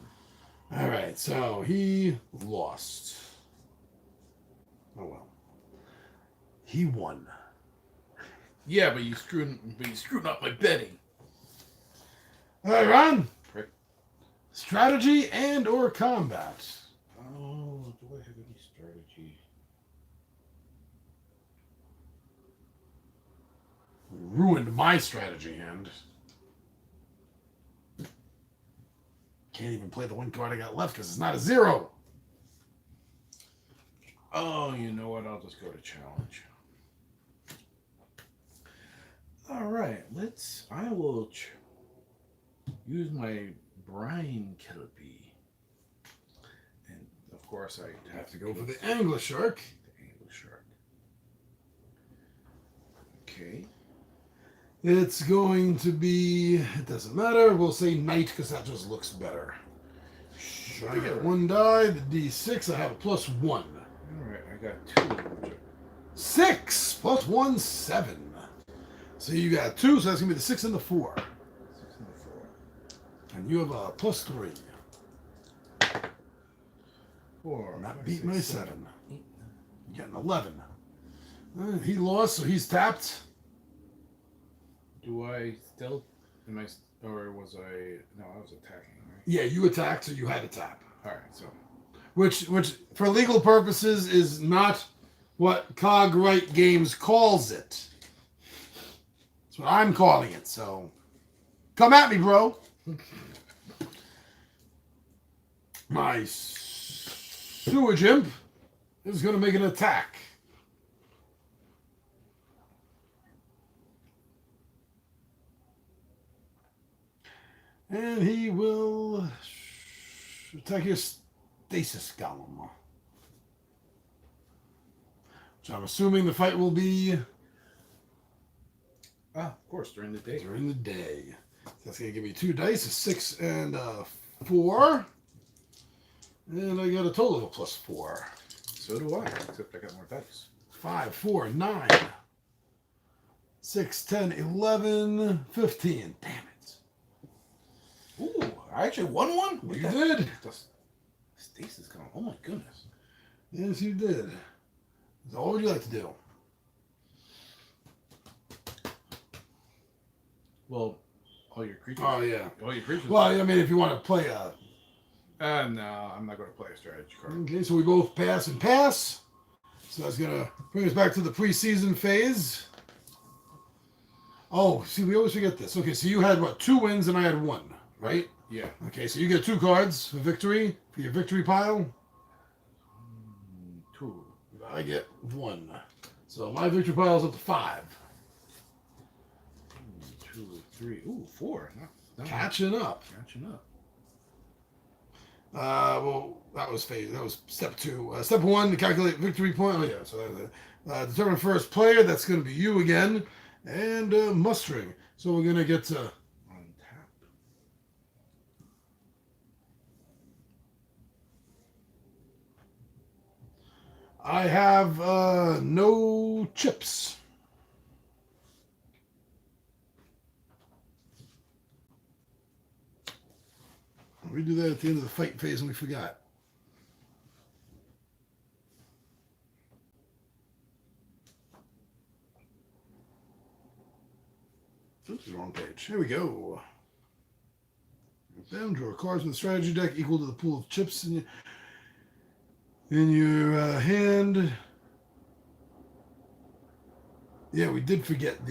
All right, so he lost. Oh well. He won. Yeah, but you screwed up my betting. All right, Ron. Prick. Strategy and or combat. Oh, do I have any strategy? Ruined my strategy hand. Can't even play the one card I got left because it's not a 0. Oh, you know what? I'll just go to challenge. All right, I will use my brine Killepy. And of course, I Have to go for the Angler Shark. The Angler Shark. Okay. It's going to be, it doesn't matter, we'll say Knight because that just looks better. Sure. I get 1 die, the D6, I have a +1. All right, I got 2. 6 plus 1, 7. So you got 2, so that's going to be the 6 and the 4. 6 and the 4. And you have a +3. 4. Not beat my 7. You get an 11. He lost, so he's tapped. Do I still? Or was I? No, I was attacking, right? Yeah, you attacked, so you had to tap. All right, so. Which, for legal purposes, is not what Cog Right Games calls it. That's what I'm calling it. So, come at me, bro. My sewage imp is going to make an attack. And he will attack your stasis golem. Which I'm assuming the fight will be... Of course, during the day. During the day. That's going to give me 2 dice, a 6 and a 4. And I got a total of a +4. So do I, except I got more dice. 5, 4, 9, 6, 10, 11, 15. Damn it. Ooh, I actually won one? You did. Stasis gone. Oh my goodness. Yes, you did. So what would you like to do? Well, all your creatures. Oh, yeah. All your creatures. Well, I mean, if you want to play a... No, I'm not going to play a strategy card. Okay, so we both pass and pass. So that's going to bring us back to the preseason phase. Oh, see, we always forget this. Okay, so you had, what, 2 wins and I had 1, right? Yeah. Okay, so you get 2 cards for victory, for your victory pile. 2. I get 1. So my victory pile is up to 5. 2, 3. Ooh, 4. Catching up. Catching up. Well, that was phase. That was step 2. Step 1 to calculate victory point. Oh yeah. So that's determine first player. That's going to be you again, and mustering. So we're going to get to untap. I have no chips. We do that at the end of the fight phase and we forgot. Oops, the wrong page. Here we go. Them draw cards from the strategy deck equal to the pool of chips in your hand. Yeah, we did forget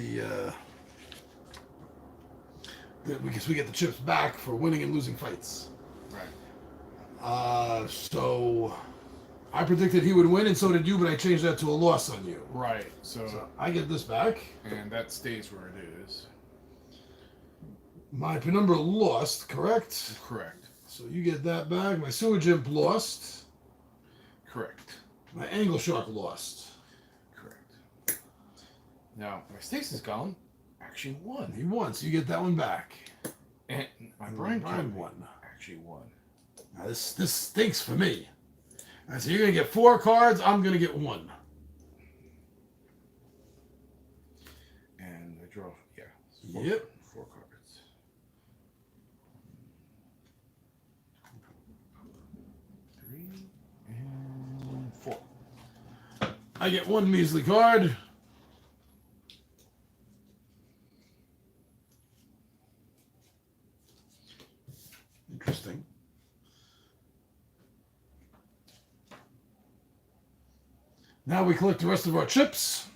because we get the chips back for winning and losing fights. Right. So I predicted he would win, and so did you, but I changed that to a loss on you. Right. So I get this back. And that stays where it is. My penumbra lost, correct? Correct. So you get that back. My sewage imp lost. Correct. My angle shark lost. Correct. Now, my stasis golem actually won. He won, so you get that one back. And my brine won. Actually won. Now this stinks for me. All right, so you're gonna get 4 cards. I'm gonna get 1. And I draw. Yeah. Yep. 4 cards. 3 and 4. I get one measly card. Interesting. Now we collect the rest of our chips.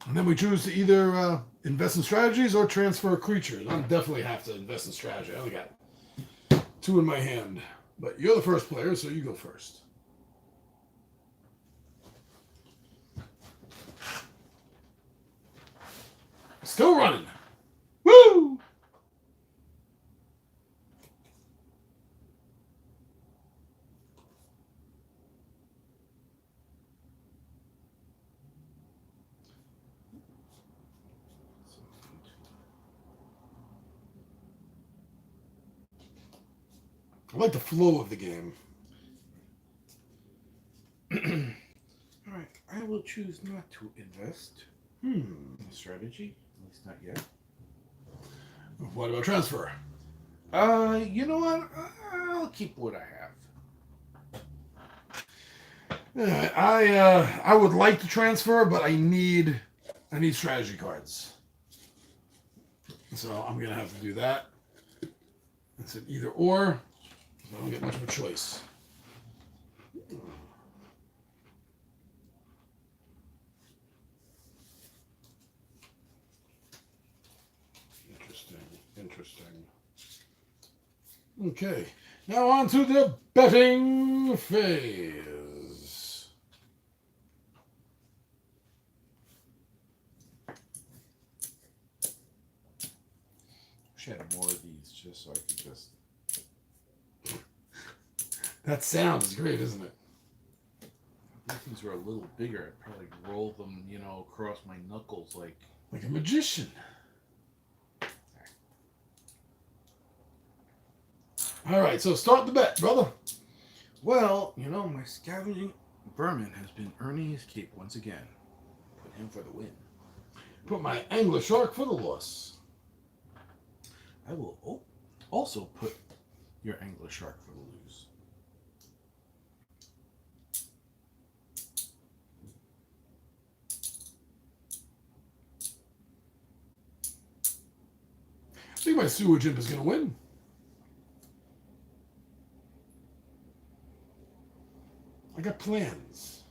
And then we choose to either invest in strategies or transfer creatures. I'll definitely have to invest in strategy. I only got 2 in my hand. But you're the first player, so you go first. Still running. Woo! I like the flow of the game. All right, I will choose not to invest in strategy, at least not yet. What about transfer? You know what? I'll keep what I have. I would like to transfer, but I need strategy cards. So I'm gonna have to do that. It's an either or. I don't get much of a choice. Interesting. Okay, now on to the betting phase. Wish I had more of these just so I could just. That sound is great, isn't it? If these were a little bigger, I'd probably roll them, across my knuckles like a magician. All right, so start the bet, brother. Well, my scavenging vermin has been earning his keep once again. Put him for the win. Put my angler shark for the loss. I will also put your angler shark for the lose. I think my sewage imp is going to win. I got plans.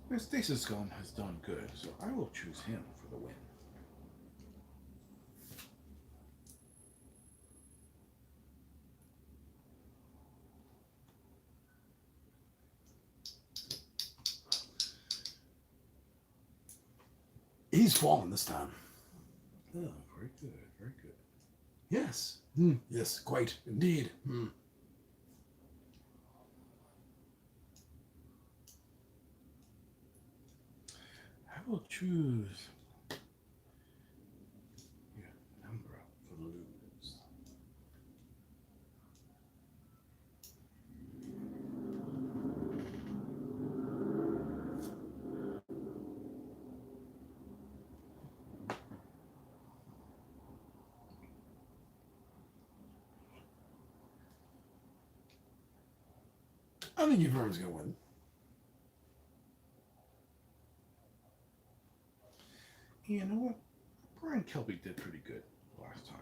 My stasis golem has done good, so I will choose him for the win. He's fallen this time. Oh, very good, very good. Yes. Yes, quite, indeed. I will choose your number for the lose. I think your firm's going to win. You know what? Brian Kelby did pretty good last time,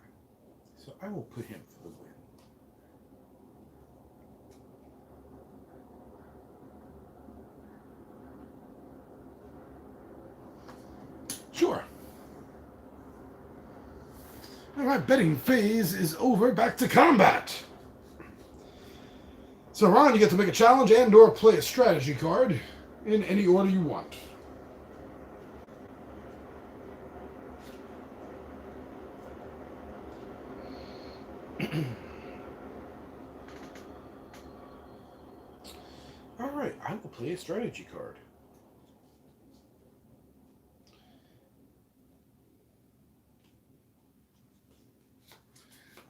so I will put him for the win. Sure. All right, betting phase is over. Back to combat. So, Ron, you get to make a challenge and or play a strategy card in any order you want. All right, I will play a strategy card.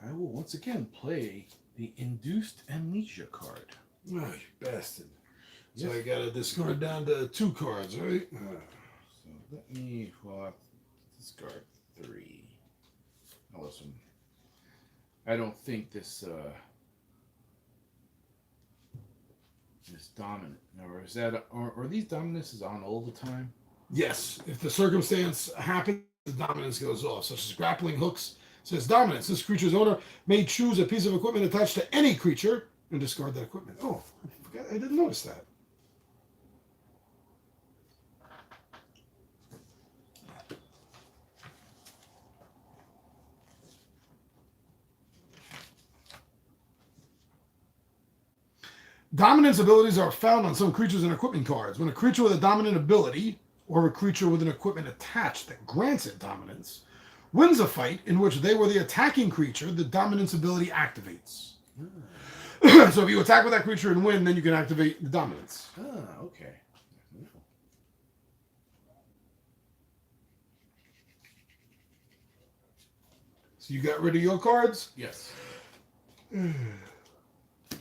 I will once again play the Induced Amnesia card. Oh, you bastard. So Yes. I got to discard down to 2 cards, right? So let me discard 3. Now listen, I don't think this is dominant. Or is that? Or are these dominances on all the time? Yes, if the circumstance happens, the dominance goes off, such as grappling hooks. Says dominance. This creature's owner may choose a piece of equipment attached to any creature and discard that equipment. Oh, I didn't notice that. Dominance abilities are found on some creatures and equipment cards. When a creature with a dominant ability, or a creature with an equipment attached that grants it dominance, wins a fight in which they were the attacking creature, the dominance ability activates. So if you attack with that creature and win, then you can activate the dominance. Ah, okay. So you got rid of your cards? Yes.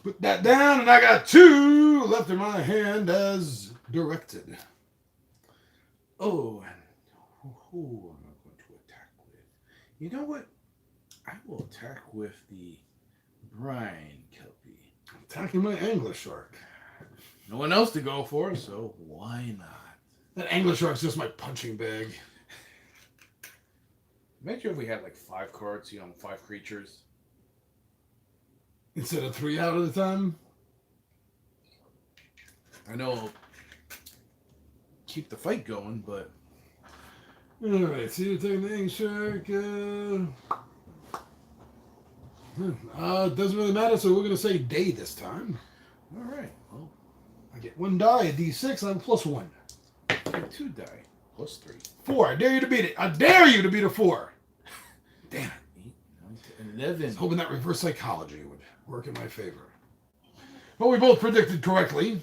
Put that down, and I got 2 left in my hand as directed. Oh, and who am I going to attack with? You know what? I will attack with the brine kelpie. Attacking my angler shark. No one else to go for, so why not? That angler shark's just my punching bag. Imagine if we had like 5 cards, 5 creatures. Instead of 3 out at a time? I know keep the fight going, but... Alright, so you're taking the angler shark. Doesn't really matter, so we're going to say day this time. Alright, well... I get 1 die, a d6, and I'm +1. I get 2 die, +3. 4, I dare you to beat it. I dare you to beat a 4. Damn it. 8, 9, 10, 11. I was hoping that reverse psychology would work in my favor. But we both predicted correctly.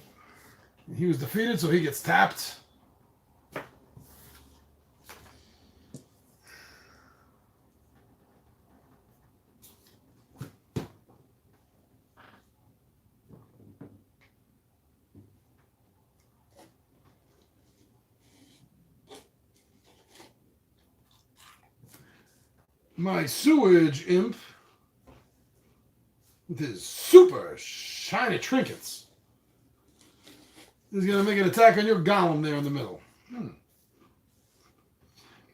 He was defeated, so he gets tapped. My sewage imp, with his super shiny trinkets, is going to make an attack on your golem there in the middle.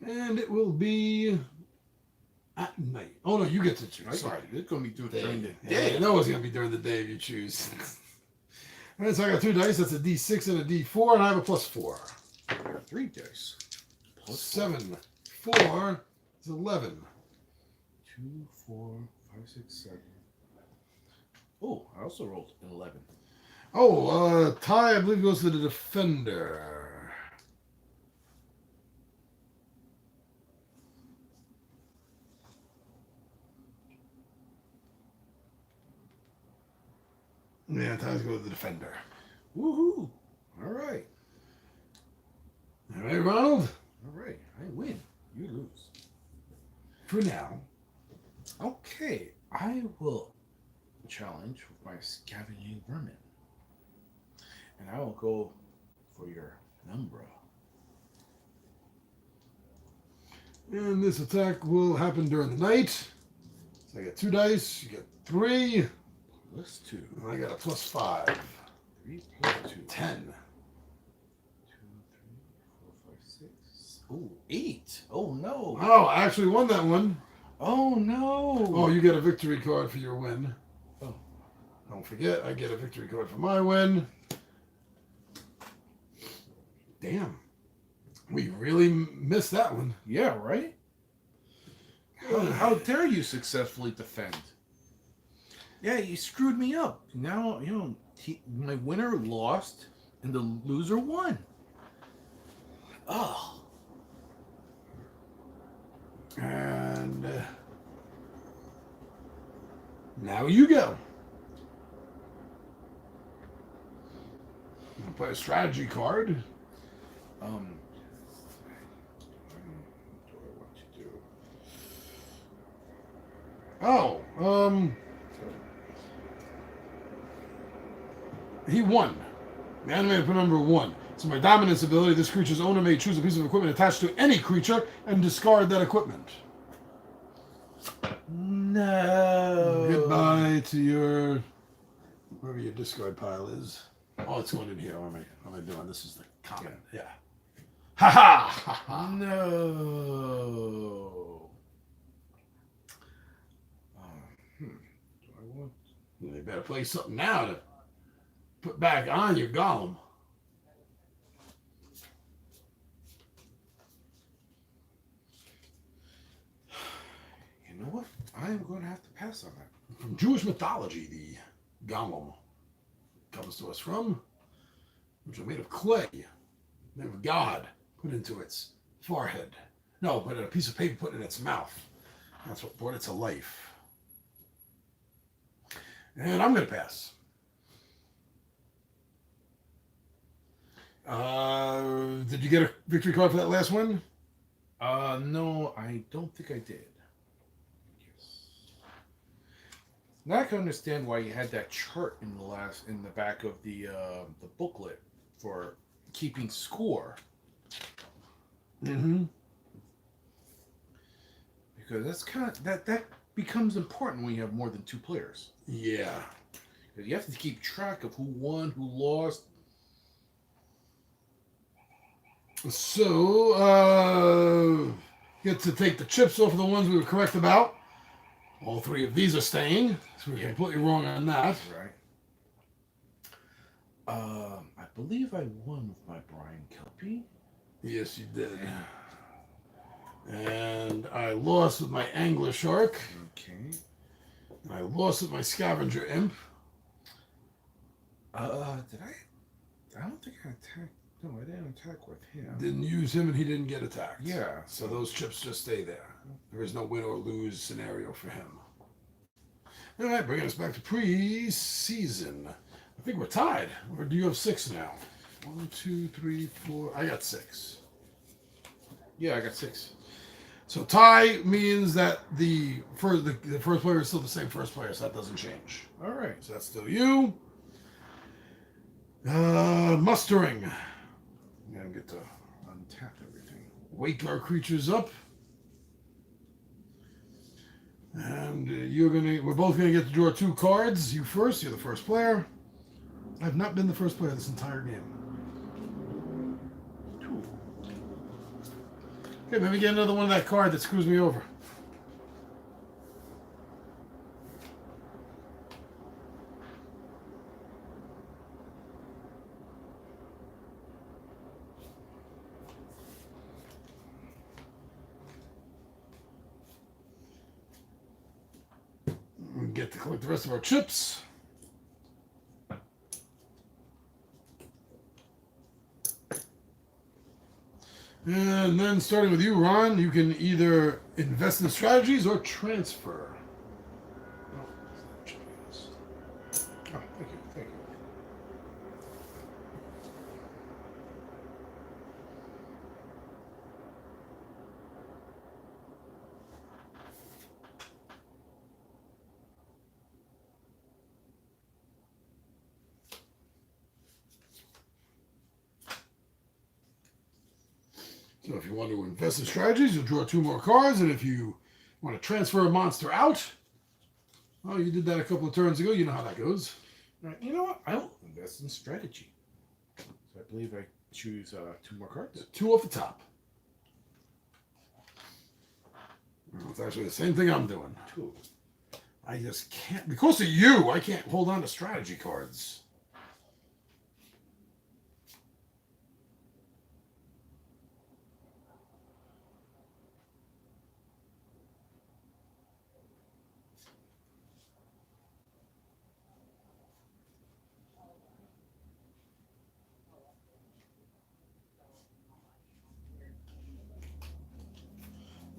And it will be at night. Oh, no, you get to choose. Sorry. It's going to be during the Yeah, day. you know it's going to be during the day if you choose. All right, so I got 2 dice. That's a d6 and a d4, and I have a +4. I got 3 dice. +7, 4 is 11. 2, 4, 5, 6, 7. Oh, I also rolled an 11. Oh, tie, I believe, goes to the defender. Yeah, ties go to the defender. Woohoo! All right. All right, Ronald? All right. I win. You lose. For now. Okay. I will challenge with my scavenging vermin. And I will go for your Umbra. And this attack will happen during the night. So I get 2 dice. You get 3. +2. And I got a +5. 3 plus 2. 10. 2, 3, 4, 5, 6. Oh, 8. Oh, no. Oh, I actually won that one. Oh, no. Oh, you get a victory card for your win. Oh. Don't forget, I get a victory card for my win. Damn. We really missed that one. Yeah, right? How dare you successfully defend? Yeah, you screwed me up. Now, my winner lost and the loser won. Oh. And now you go. I'll play a strategy card. What do I want to do? Oh, he won. The animated for number 1. So my dominance ability, this creature's owner may choose a piece of equipment attached to any creature and discard that equipment. No. Goodbye to your wherever your discard pile is. Oh, it's going in here. What am I doing? This is the common. Yeah. Ha ha ha ha. No. Do I want? You better play something now to put back on your golem. You know what? I am going to have to pass on that. From Jewish mythology, the golem comes to us from, which are made of clay, name of God, put into its forehead. No, put in a piece of paper, put in its mouth. That's what brought it to life. And I'm going to pass. Did you get a victory card for that last one? No, I don't think I did. Yes. Now I can understand why you had that chart in the back of the booklet for keeping score. Mm-hmm. Because that's kind of that becomes important when you have more than two players. Yeah. Because you have to keep track of who won, who lost. So, get to take the chips off of the ones we were correct about. All three of these are staying, so we're completely wrong on that. Right. I believe I won with my Brian Kelpie. Yes, you did. And I lost with my Angler Shark. Okay. And I lost with my Scavenger Imp. Did I? I don't think I attacked. No, I didn't attack with him. Didn't use him and he didn't get attacked. Yeah. So those chips just stay there. There is no win or lose scenario for him. All right, bringing us back to pre-season. I think we're tied. Or do you have 6 now? 1, 2, 3, 4. I got 6. Yeah, I got 6. So tie means that the first player is still the same first player, so that doesn't change. All right. So that's still you. Mustering. I'm gonna get to Untap everything. wake our creatures up. And we're both gonna get to draw 2 cards. You first, you're the first player. I've not been the first player this entire game. 2. Okay, maybe get another one of that card that screws me over. We get to collect the rest of our chips. And then starting with you, Ron, you can either invest in strategies or transfer. Oh, thank you. Thank you. So if you want to invest in strategies, you'll draw 2 more cards. And if you want to transfer a monster out, well, you did that a couple of turns ago. You know how that goes. Right. You know what? I'll invest in strategy. So I believe I choose 2 more cards. 2 off the top. Well, it's actually the same thing I'm doing. 2. I just can't, because of you, I can't hold on to strategy cards.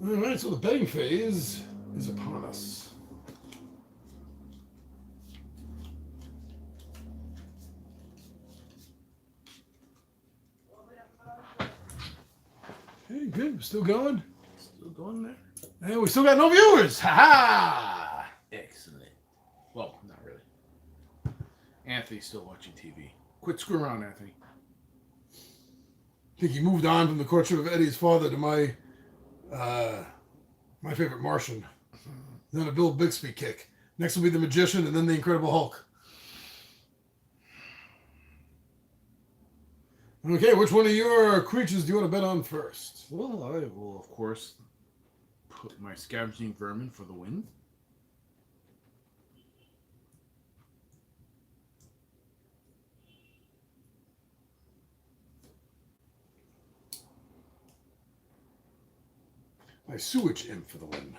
All right, so the betting phase is upon us. Okay, good. We're still going. Still going there? And we still got no viewers. Ha ha! Excellent. Well, not really. Anthony's still watching TV. Quit screwing around, Anthony. I think he moved on from the courtship of Eddie's father to my favorite Martian. then a Bill Bixby kick. Next will be the Magician, and then the Incredible Hulk. Okay, which one of your creatures do you want to bet on first? Well, I will, of course, put my Scavenging Vermin for the win. My Sewage Imp for the win.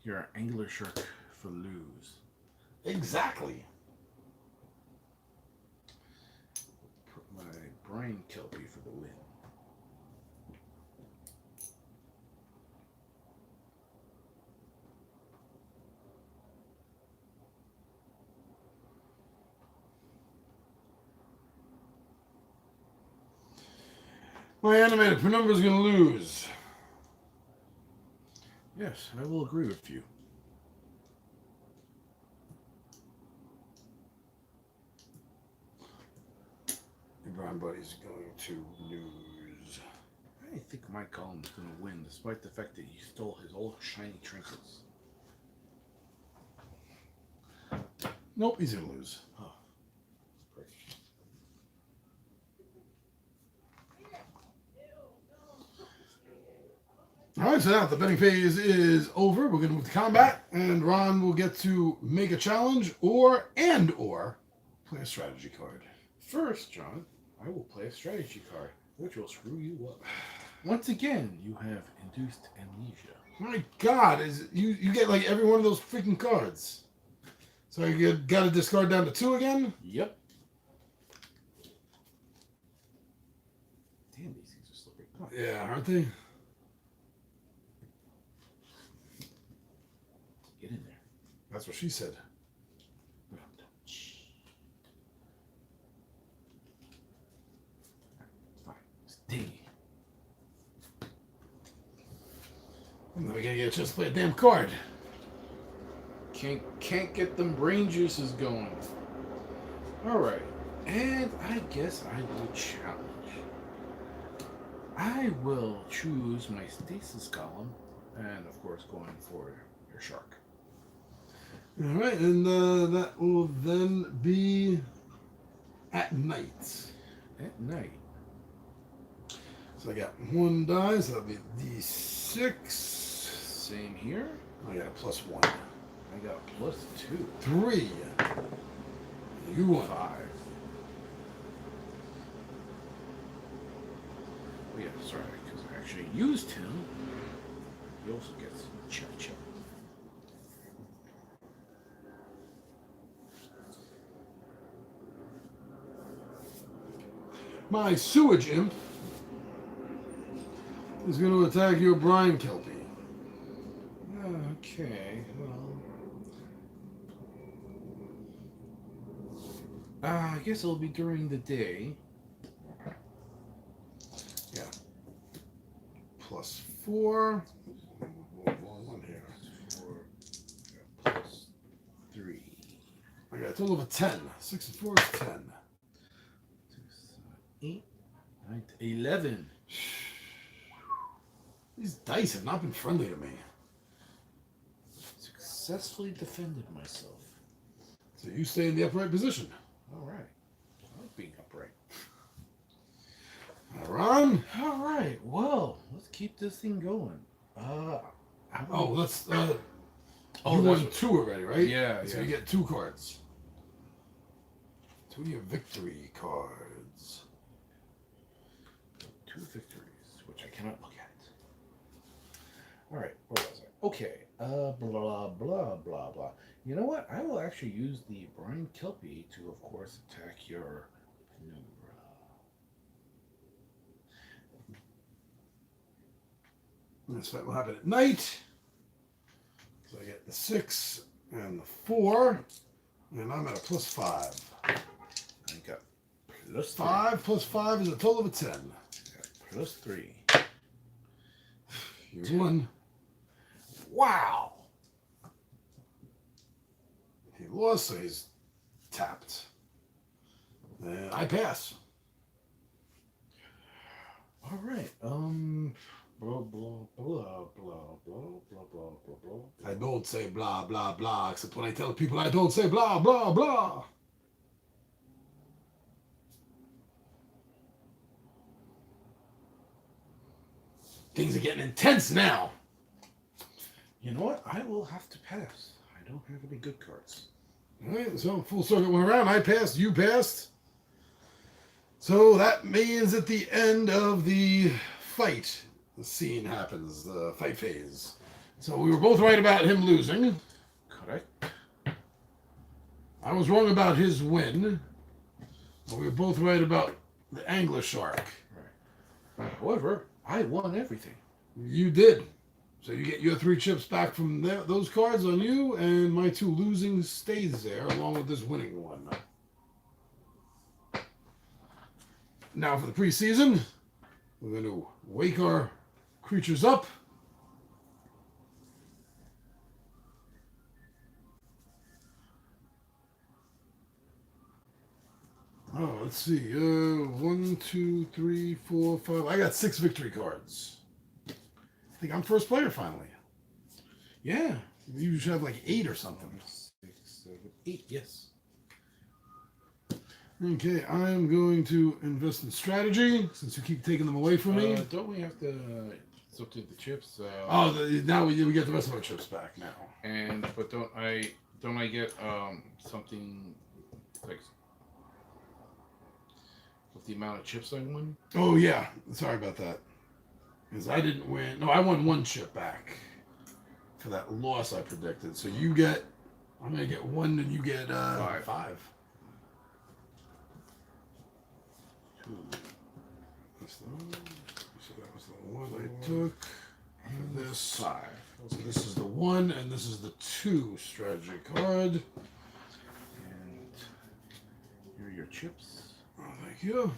Your Angler Shark for lose. Exactly. Put my Brine Kelpie for the win. My animated Penumbra is going to lose. Yes, I will agree with you. Your brown buddy's going to lose. I think my column is going to win, despite the fact that he stole his old shiny trinkets. Nope, he's going to lose. Oh, great. All right, so now the betting phase is over. We're going to move to combat, and Ron will get to make a challenge or play a strategy card. First, John, I will play a strategy card, which will screw you up. Once again, you have induced amnesia. My God, you get like every one of those freaking cards. So you got to discard down to 2 again? Yep. Damn, these things are slippery. Come on. Yeah, aren't they? Get in there. That's what she said. Fine. Sting. I'm never going to get a chance to play a damn card. Can't get them brain juices going. Alright. And I guess I will challenge. I will choose my stasis column. And of course going for your shark. All right, and that will then be at night. At night. So I got 1 die, so that'll be D6. Same here. I got a +1. I got +2. 3. You won. 5. Oh yeah, sorry, because I actually used him. He also gets cha-cha. My Sewage Imp is going to attack your Brine Kelpie. Okay, well... I guess it'll be during the day. Yeah. +4. One here. 4 +3. I got a total of a 10. 6 and 4 is 10. 8, 9, 11. These dice have not been friendly to me. Successfully defended myself. So you stay in the upright position. All right. I like being upright. Ron? All right. Well, let's keep this thing going. Let's. Oh, you that's- won 2 already, right? Yeah, So yeah. you get 2 cards. 2 of your victory cards. 2 victories, which I cannot look at. All right. Where was I? Okay. Blah, blah, blah, blah. You know what? I will actually use the Brine Kelpie to, of course, attack your Penumbra. This fight will happen at night. So I get the 6 and the 4. And I'm at a +5. I got +3. 5 + 5 is a total of a 10. +3. You won. Wow. He lost, so he's tapped. And I pass. All right. Blah, blah, blah, blah, blah, blah, blah, blah, blah. I don't say blah, blah, blah, except when I tell people I don't say blah, blah, blah. Things are getting intense now. You know what? I will have to pass. I don't have any good cards. All right, so full circle went around. I passed, you passed. So that means at the end of the fight, the scene happens, the fight phase. So we were both right about him losing. Correct. I was wrong about his win. But we were both right about the angler shark. Right. However, I won everything. You did. So you get your 3 chips back from those cards on you, and my 2 losing stays there, along with this winning one. Now for the preseason, we're going to wake our creatures up. Oh, let's see. 1, 2, 3, 4, 5. I got 6 victory cards. I think I'm first player finally. Yeah, you should have like 8 or something. 6, 7, 8. Yes. Okay, I'm going to invest in strategy since you keep taking them away from me. Don't we have to substitute the chips? Now we get the rest of our chips back now. But don't I get something like with the amount of chips I won? Oh yeah, sorry about that. Because I didn't win. No, I won 1 chip back for that loss I predicted. So you get, I'm gonna get 1, and you get 5. That's the one. So that was the 1 I took. And this 5. So this is the 1, and this is the 2 strategy card. And here are your chips. Oh, thank you.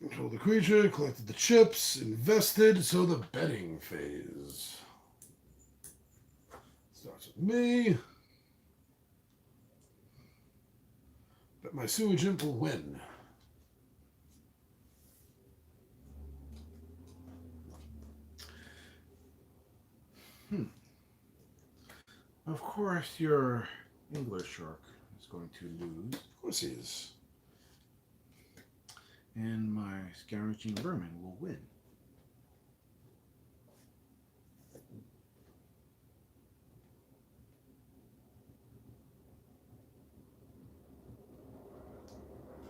Control the creature, collected the chips, invested, so the betting phase starts with me. Bet my sewage imp will win. Of course, your English shark is going to lose. Of course he is. And my scavenging vermin will win.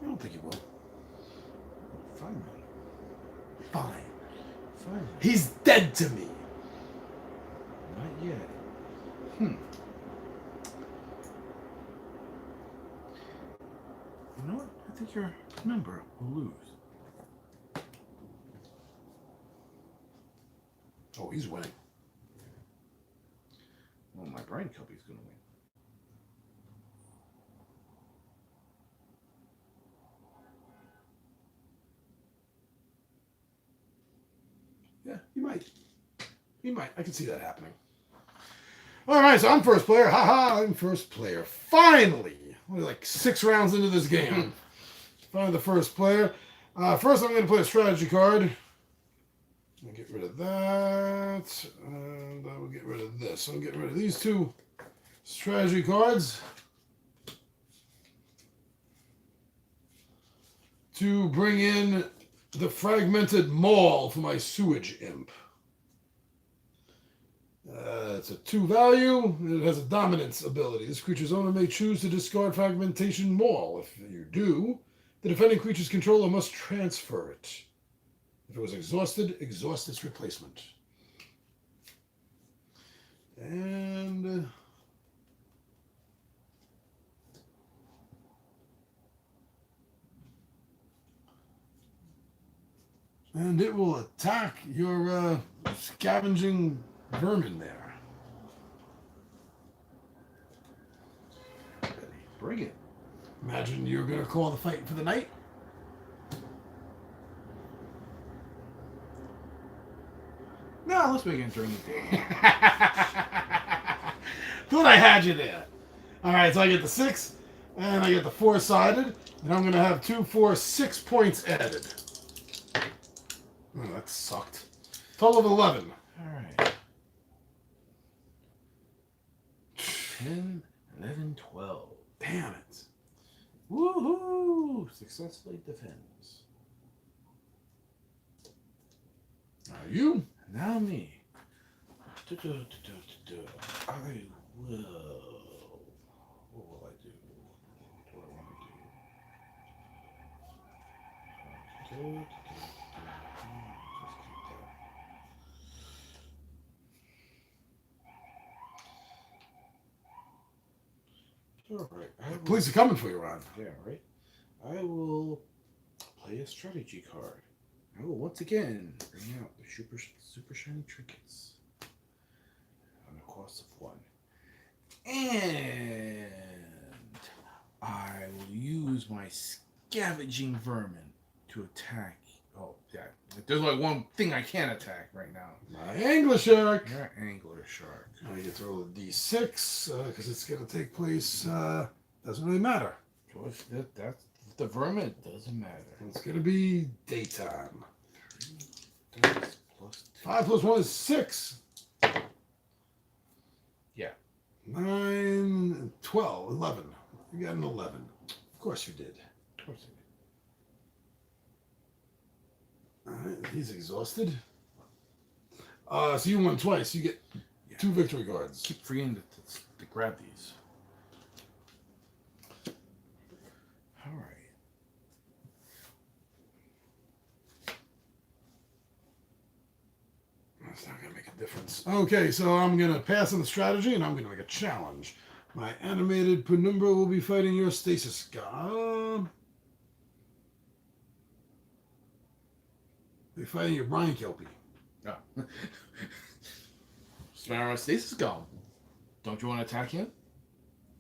I don't think he will. Finally. Fine. Finally. He's dead to me. Not yet. You know what? I think your member will lose. Oh, he's winning. Well, my Brian Cubby's going to win. Yeah, he might. He might. I can see that happening. All right, so I'm first player. Haha, I'm first player. Finally! We're like 6 rounds into this game. Finally the first player. First I'm going to play a strategy card. I'll get rid of that. And I will get rid of this. I'll get rid of these 2 strategy cards. To bring in the fragmented maul for my sewage imp. It's a 2 value. It has a dominance ability. This creature's owner may choose to discard fragmentation maul. If you do, the defending creature's controller must transfer it. If it was exhausted, exhaust its replacement. And it will attack your scavenging vermin there. Bring it. Imagine you're going to call the fight for the night. let's begin during the day. Thought I had you there. All right, so I get the 6, and I get the 4-sided, and I'm going to have 2, 4, 6 points added. Oh, that sucked. Total of 11. All right. 10, 11, 12. Damn it. Woohoo! Successfully defends. Now you. Now me. I will. What will I do? What do I want to do? Just keep that. All right. Police are coming for you, Ron. Yeah, right. I will play a strategy card. I will once again bring out the super shiny trinkets on a cost of 1. And I will use my scavenging vermin to attack. Oh, yeah. There's like one thing I can't attack right now. My angler shark. Your angler shark. I get to roll a d6 because it's going to take place. Doesn't really matter. That's the vermin. Doesn't matter. It's going to be daytime. 3 dice plus 2. 5 plus 1 is 6. Yeah. 9, 12, 11. You got an 11. Of course you did. Of course I did. All right, he's exhausted. So you won twice. You get 2 victory cards. Keep forgetting to grab these. All right. That's not going to make a difference. Okay, so I'm going to pass on the strategy, and I'm going to make a challenge. My animated penumbra will be fighting your stasis god. They're fighting your Brian Kelpie. Oh. Sparrow Stasis gone. Don't you want to attack him?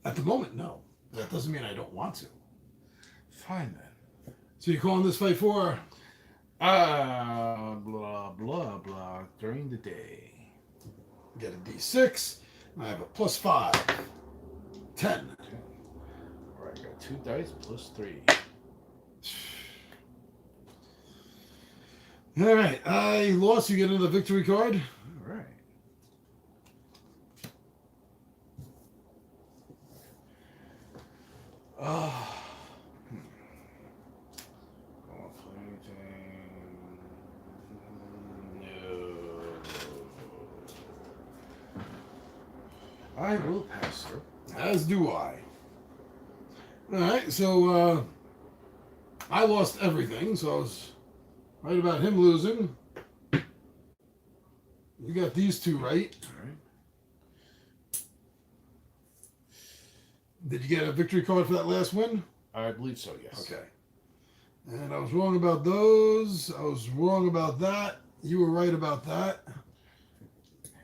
At the moment, no. That doesn't mean I don't want to. Fine then. So you're calling this fight for? Blah, blah, blah. During the day. Get a d6. I have a plus 5. 10. Okay. All right, got 2 dice plus 3. All right, I lost. You get another victory card. All right. Oh. I won't play anything. No. I will pass, sir. As do I. All right, so I lost everything, so I was right about him losing. You got these 2 right. All right. Did you get a victory card for that last win? I believe so, yes. Okay. And I was wrong about those. I was wrong about that. You were right about that.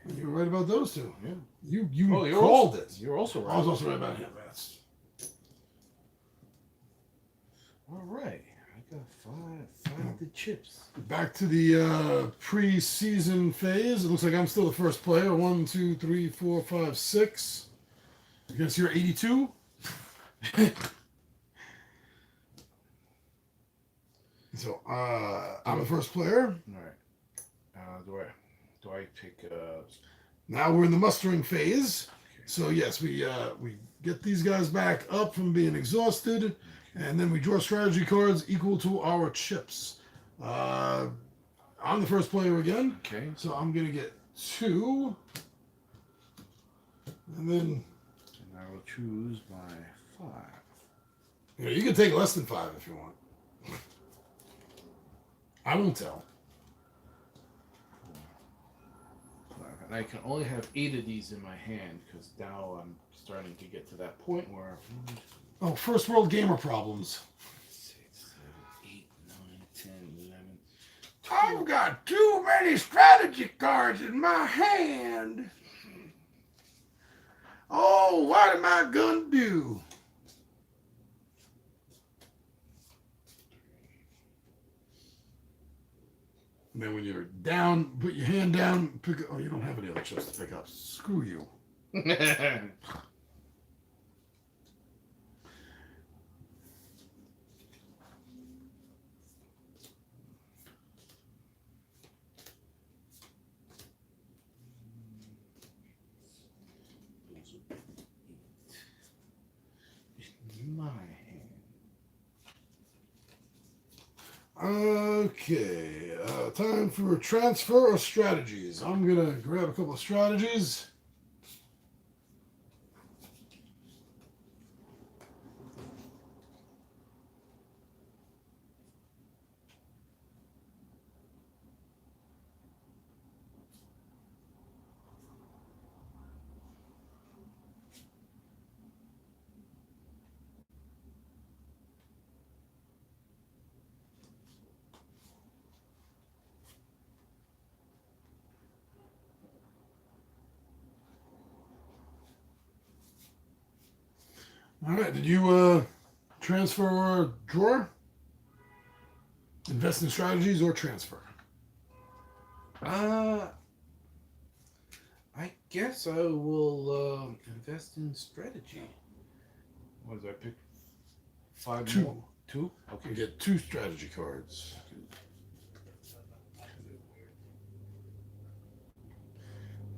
And you were right about those 2. Yeah. You you're called also, it. You're also right. I was also right about him. That's... All right. I got 5 of the chips. Back to the pre-season phase. It looks like I'm still the first player. 1, 2, 3, 4, 5, 6. Against your 82. So I'm the first player. All right. Do I pick? Now we're in the mustering phase. Okay. So yes, we get these guys back up from being exhausted, and then we draw strategy cards equal to our chips. I'm the first player again. Okay. So I'm gonna get 2, and then. And I will choose my 5. You can take less than 5 if you want. I won't tell. And I can only have 8 of these in my hand because now I'm starting to get to that point where. Oh, first world gamer problems. 6, 7, 8, 9, 10, 11. I've got too many strategy cards in my hand. Oh, what am I gonna do? And then when you're down, put your hand down, pick up. Oh, you don't have any other chips to pick up. Screw you. My hand. Okay, time for transfer or strategies. I'm gonna grab a couple of strategies. All right, did you transfer or drawer? Invest in strategies or transfer? I guess I will invest in strategy. What did I pick? 5 Two. more? 2? Okay, you get 2 strategy cards.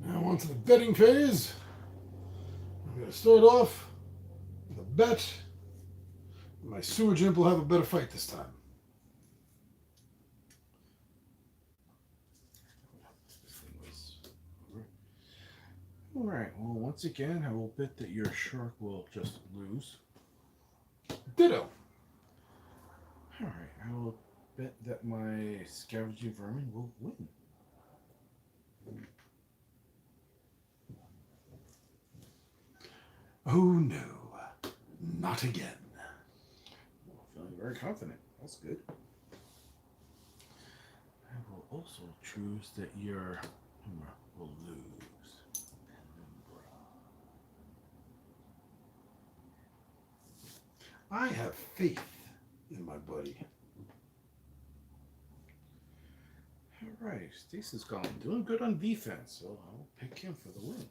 Now on to the betting phase. I'm going to start off with a bet. My sewage imp will have a better fight this time. Alright, well, once again, I will bet that your shark will just lose. Ditto. Alright, I will bet that my scavenging vermin will win. Oh no, not again. Feeling very confident. That's good. I will also choose that your Penumbra will lose. Penumbra. I have faith in my buddy. Alright, Stasis Golem doing good on defense, so I'll pick him for the win.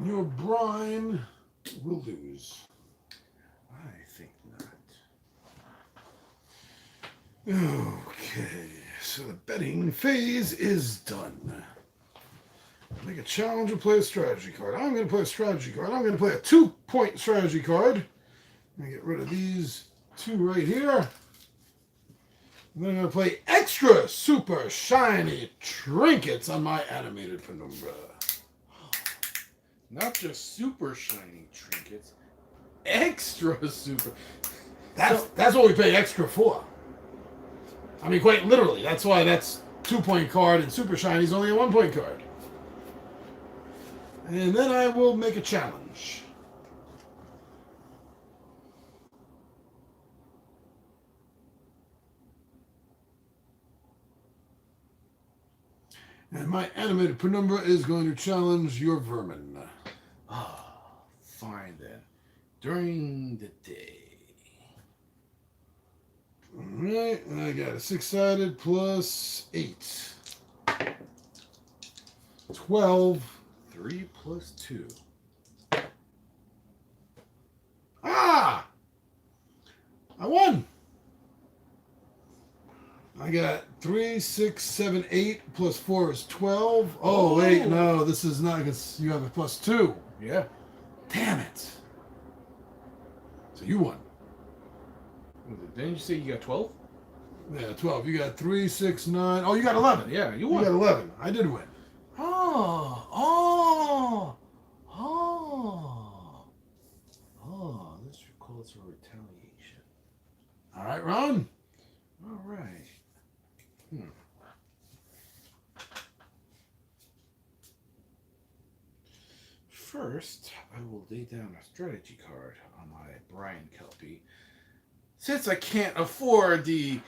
Your brine will lose. I think not. Okay, so the betting phase is done. Make a challenge or play a strategy card. I'm going to play a strategy card. I'm going to play a 2-point strategy card. I'm going to get rid of these 2 right here. And then I'm going to play extra super shiny trinkets on my animated Penumbra. Not just super shiny trinkets, extra super. That's what we pay extra for. I mean, quite literally. That's why that's 2-point card and super shiny is only a 1-point card. And then I will make a challenge. And my animated Penumbra is going to challenge your vermin. Ah, fine then. During the day. Alright, and I got a 6-sided plus 8. 12. 3 plus 2. Ah! I won! I got 3, 6, 7, 8 plus 4 is 12. Oh, wait, no, this is not because you have a plus 2. Yeah. Damn it. So you won. Didn't you say you got 12? Yeah, 12. You got 3, 6, 9. Oh, you got 11. Yeah, you You won. got 11. I did win. This calls for retaliation. All right, Ron. All right. First, I will lay down a strategy card on my Brian Kelpie. Since I can't afford the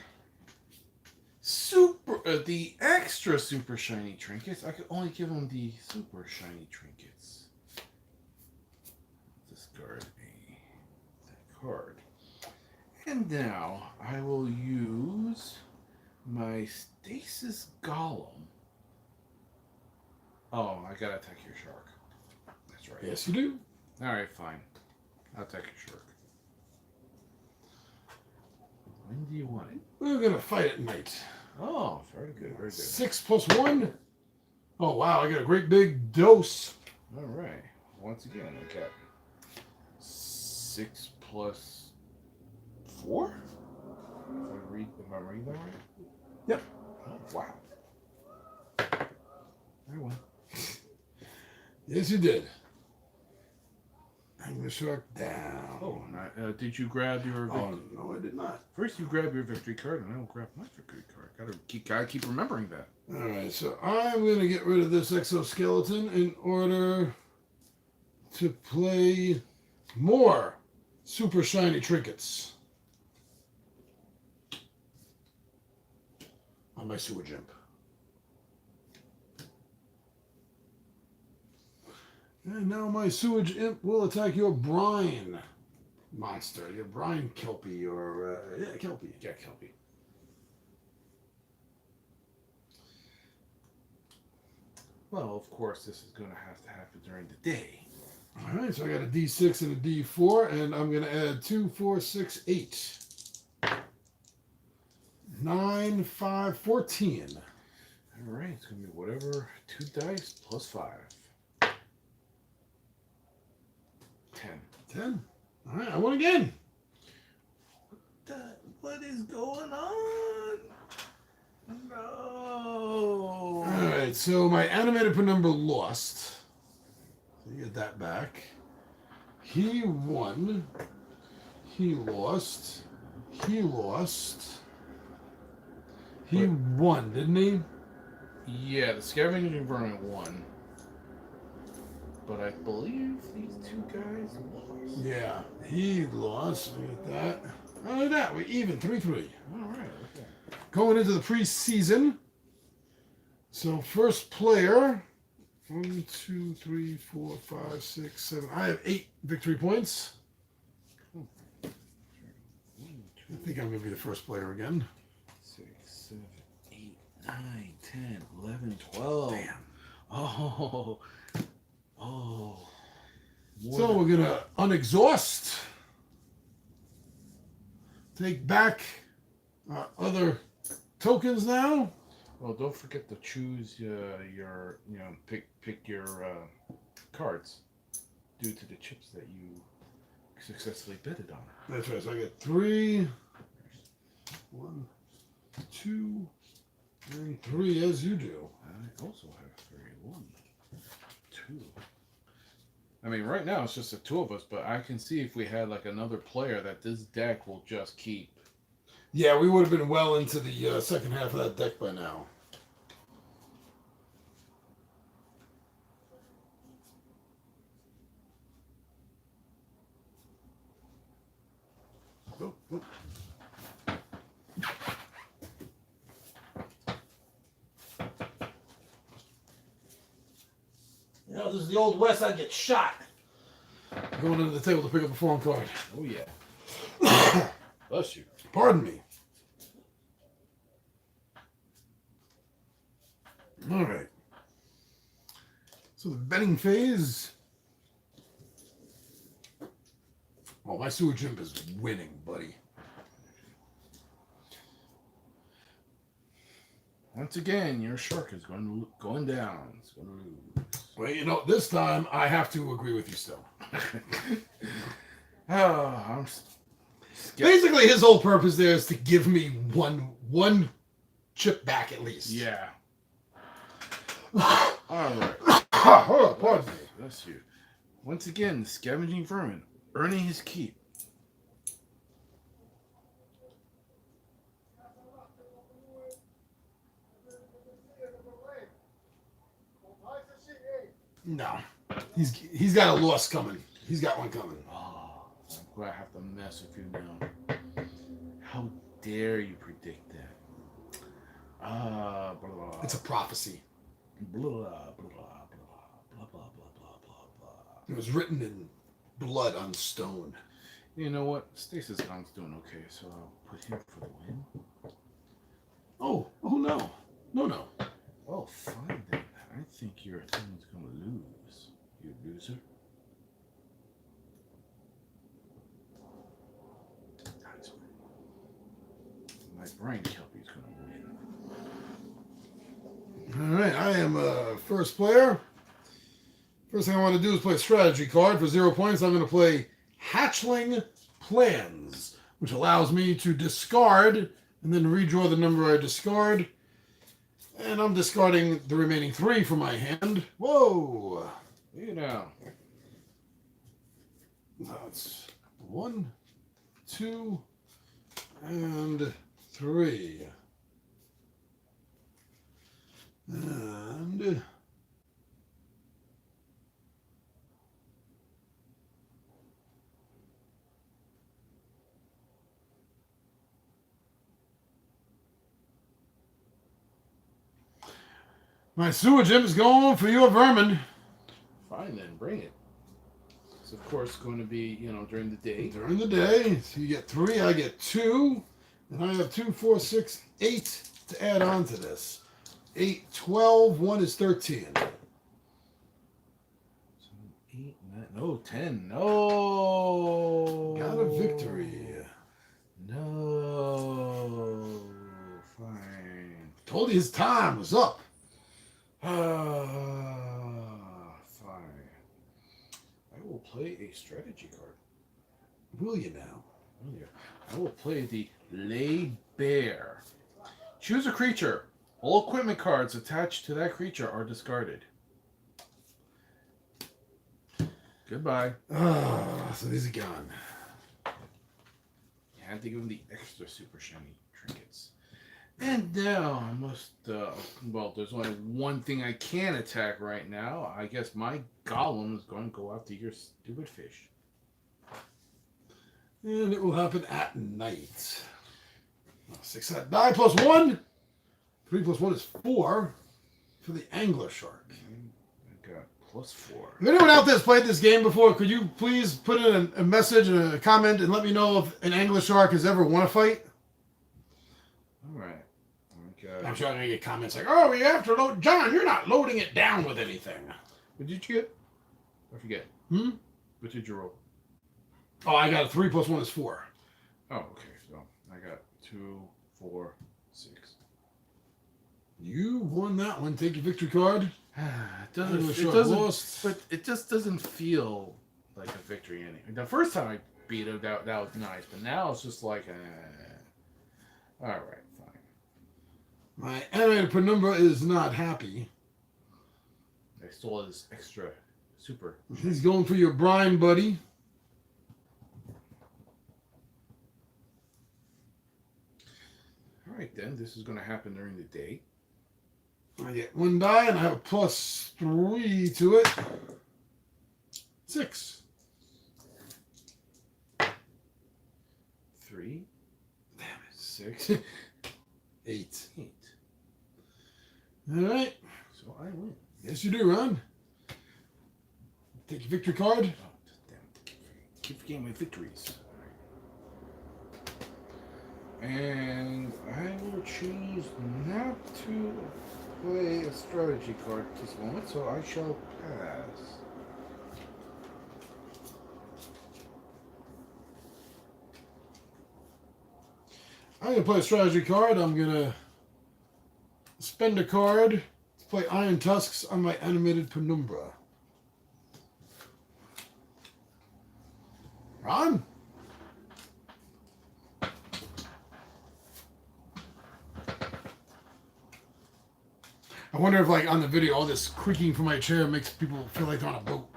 the extra super shiny trinkets. I could only give him the super shiny trinkets. Discard that card. And now I will use my Stasis Golem. Oh, I gotta attack your shark. That's right. Yes, you do. Alright, fine. I'll attack your shark. When do you want it? We're gonna fight at night. Oh, very good, very good. 6 plus 1. Oh wow, I got a great big dose. Alright. Once again, I got 6 plus 4? Am I reading that right? Yep. Oh, wow. I won. Yes, you did. Hang the shark down. Oh, did you grab your victory? Oh, no, I did not. First you grab your victory card, and I will grab my victory card. Gotta keep remembering that. All right, so I'm going to get rid of this exoskeleton in order to play more super shiny trinkets on my sewage imp. And now my sewage imp will attack your brine monster, your brine kelpie, or kelpie. Yeah, Kelpie. Well, of course, this is going to have to happen during the day. All right, so I got a D6 and a D4, and I'm going to add 2, 4, 6, 8. 9, 5, 14. All right, it's going to be whatever 2 dice plus 5. 10. 10. All right, I won again. What is going on? No. All right, so my animated penumbra lost. So you get that back. He won. He lost. He lost. He won, didn't he? Yeah, the scavenging vermin won. But I believe these 2 guys lost. Yeah, he lost. Look at that. Oh, look at that. We're even. 3-3. All right. Okay. Going into the preseason. So first player. 1, 2, 3, 4, 5, 6, 7. I have 8 victory points. I think I'm going to be the first player again. 6, 7, 8, 9, 10, 11, 12. Damn. Oh. So we're going to unexhaust. Take back our other tokens now. Well, don't forget to choose your, pick your cards due to the chips that you successfully betted on. That's right. So I get 3, 1, 2, and 3 as you do. I also have 3, 1, 2. I mean, right now it's just the 2 of us, but I can see if we had like another player that this deck will just keep. Yeah, we would have been well into the second half of that deck by now. Oh, oh. You know, this is the old West. I'd get shot. Going under the table to pick up a foreign card. Oh yeah. Bless you. Pardon me. All right. So the betting phase. Oh, my sewage imp is winning, buddy. Once again, your shark is going down. It's going to lose. Well, you know, this time I have to agree with you still. I'm Basically, his whole purpose there is to give me one chip back at least. Yeah. All right. Oh, pardon me. Bless you. Once again, the scavenging vermin earning his keep. No, he's got a loss coming. He's got one coming. Oh, I'm glad I have to mess with you now. How dare you predict that? Blah, blah, It's a prophecy. blah, blah, blah, blah, blah, blah, blah, blah, blah. It was written in blood on stone. You know what? Stasis Gon's doing okay, so I'll put him for the win. Oh no. No. Well, fine then. I think your team's gonna lose, you loser. That's right. My brain Kelpie's gonna win. All right, I am first player. First thing I want to do is play a strategy card for 0 points. I'm going to play Hatchling Plans, which allows me to discard and then redraw the number I discard. And I'm discarding the remaining 3 from my hand. Whoa! You know. That's 1, 2, and 3. And my sewer gym is going for your vermin. Fine then, bring it. It's of course going to be, during the day. During the day, so you get 3, I get 2, and I have 2, 4, 6, 8 to add on to this. 8, 12, 1 is 13. 8, 9, no, 10. No. Got a victory. No. Fine. Told you his time was up. Fine. I will play a strategy card. Will you now? Oh, yeah. I will play the Lay Bear. Choose a creature. All equipment cards attached to that creature are discarded. Goodbye. So these are gone. You had to give him the extra super shiny trinkets. And now I must, there's only one thing I can attack right now. I guess my golem is going to go after your stupid fish. And it will happen at night. 6 that die plus 1. 3 plus 1 is 4 for the angler shark. I got +4. If anyone out there has played this game before, could you please put in a message and a comment and let me know if an angler shark has ever won a fight? All right. Okay. I'm sure I'm going to get comments like, oh, we have to load. John, you're not loading it down with anything. What did you get? I forget. What did you roll? Oh, I got a 3 plus 1 is 4. Oh, okay. So I got 2, 4, 6. You won that one. Take your victory card. But it just doesn't feel like a victory anyway. The first time I beat him, that was nice, but now it's just like, all right, fine. My animated penumbra is not happy. I stole his extra super. He's going for your brine, buddy. All right, then. This is going to happen during the day. I get 1 die, and I have a +3 to it. 6. 3. Damn it. 6. 8. 8. All right. So I win. Yes, you do, Ron. Take your victory card. Oh, damn. Keep forgetting my victories. And I will choose not to play a strategy card at this moment, so I shall pass. I'm going to play a strategy card. I'm going to spend a card to play Iron Tusks on my animated penumbra. Ron? I wonder if, like, on the video, all this creaking from my chair makes people feel like they're on a boat.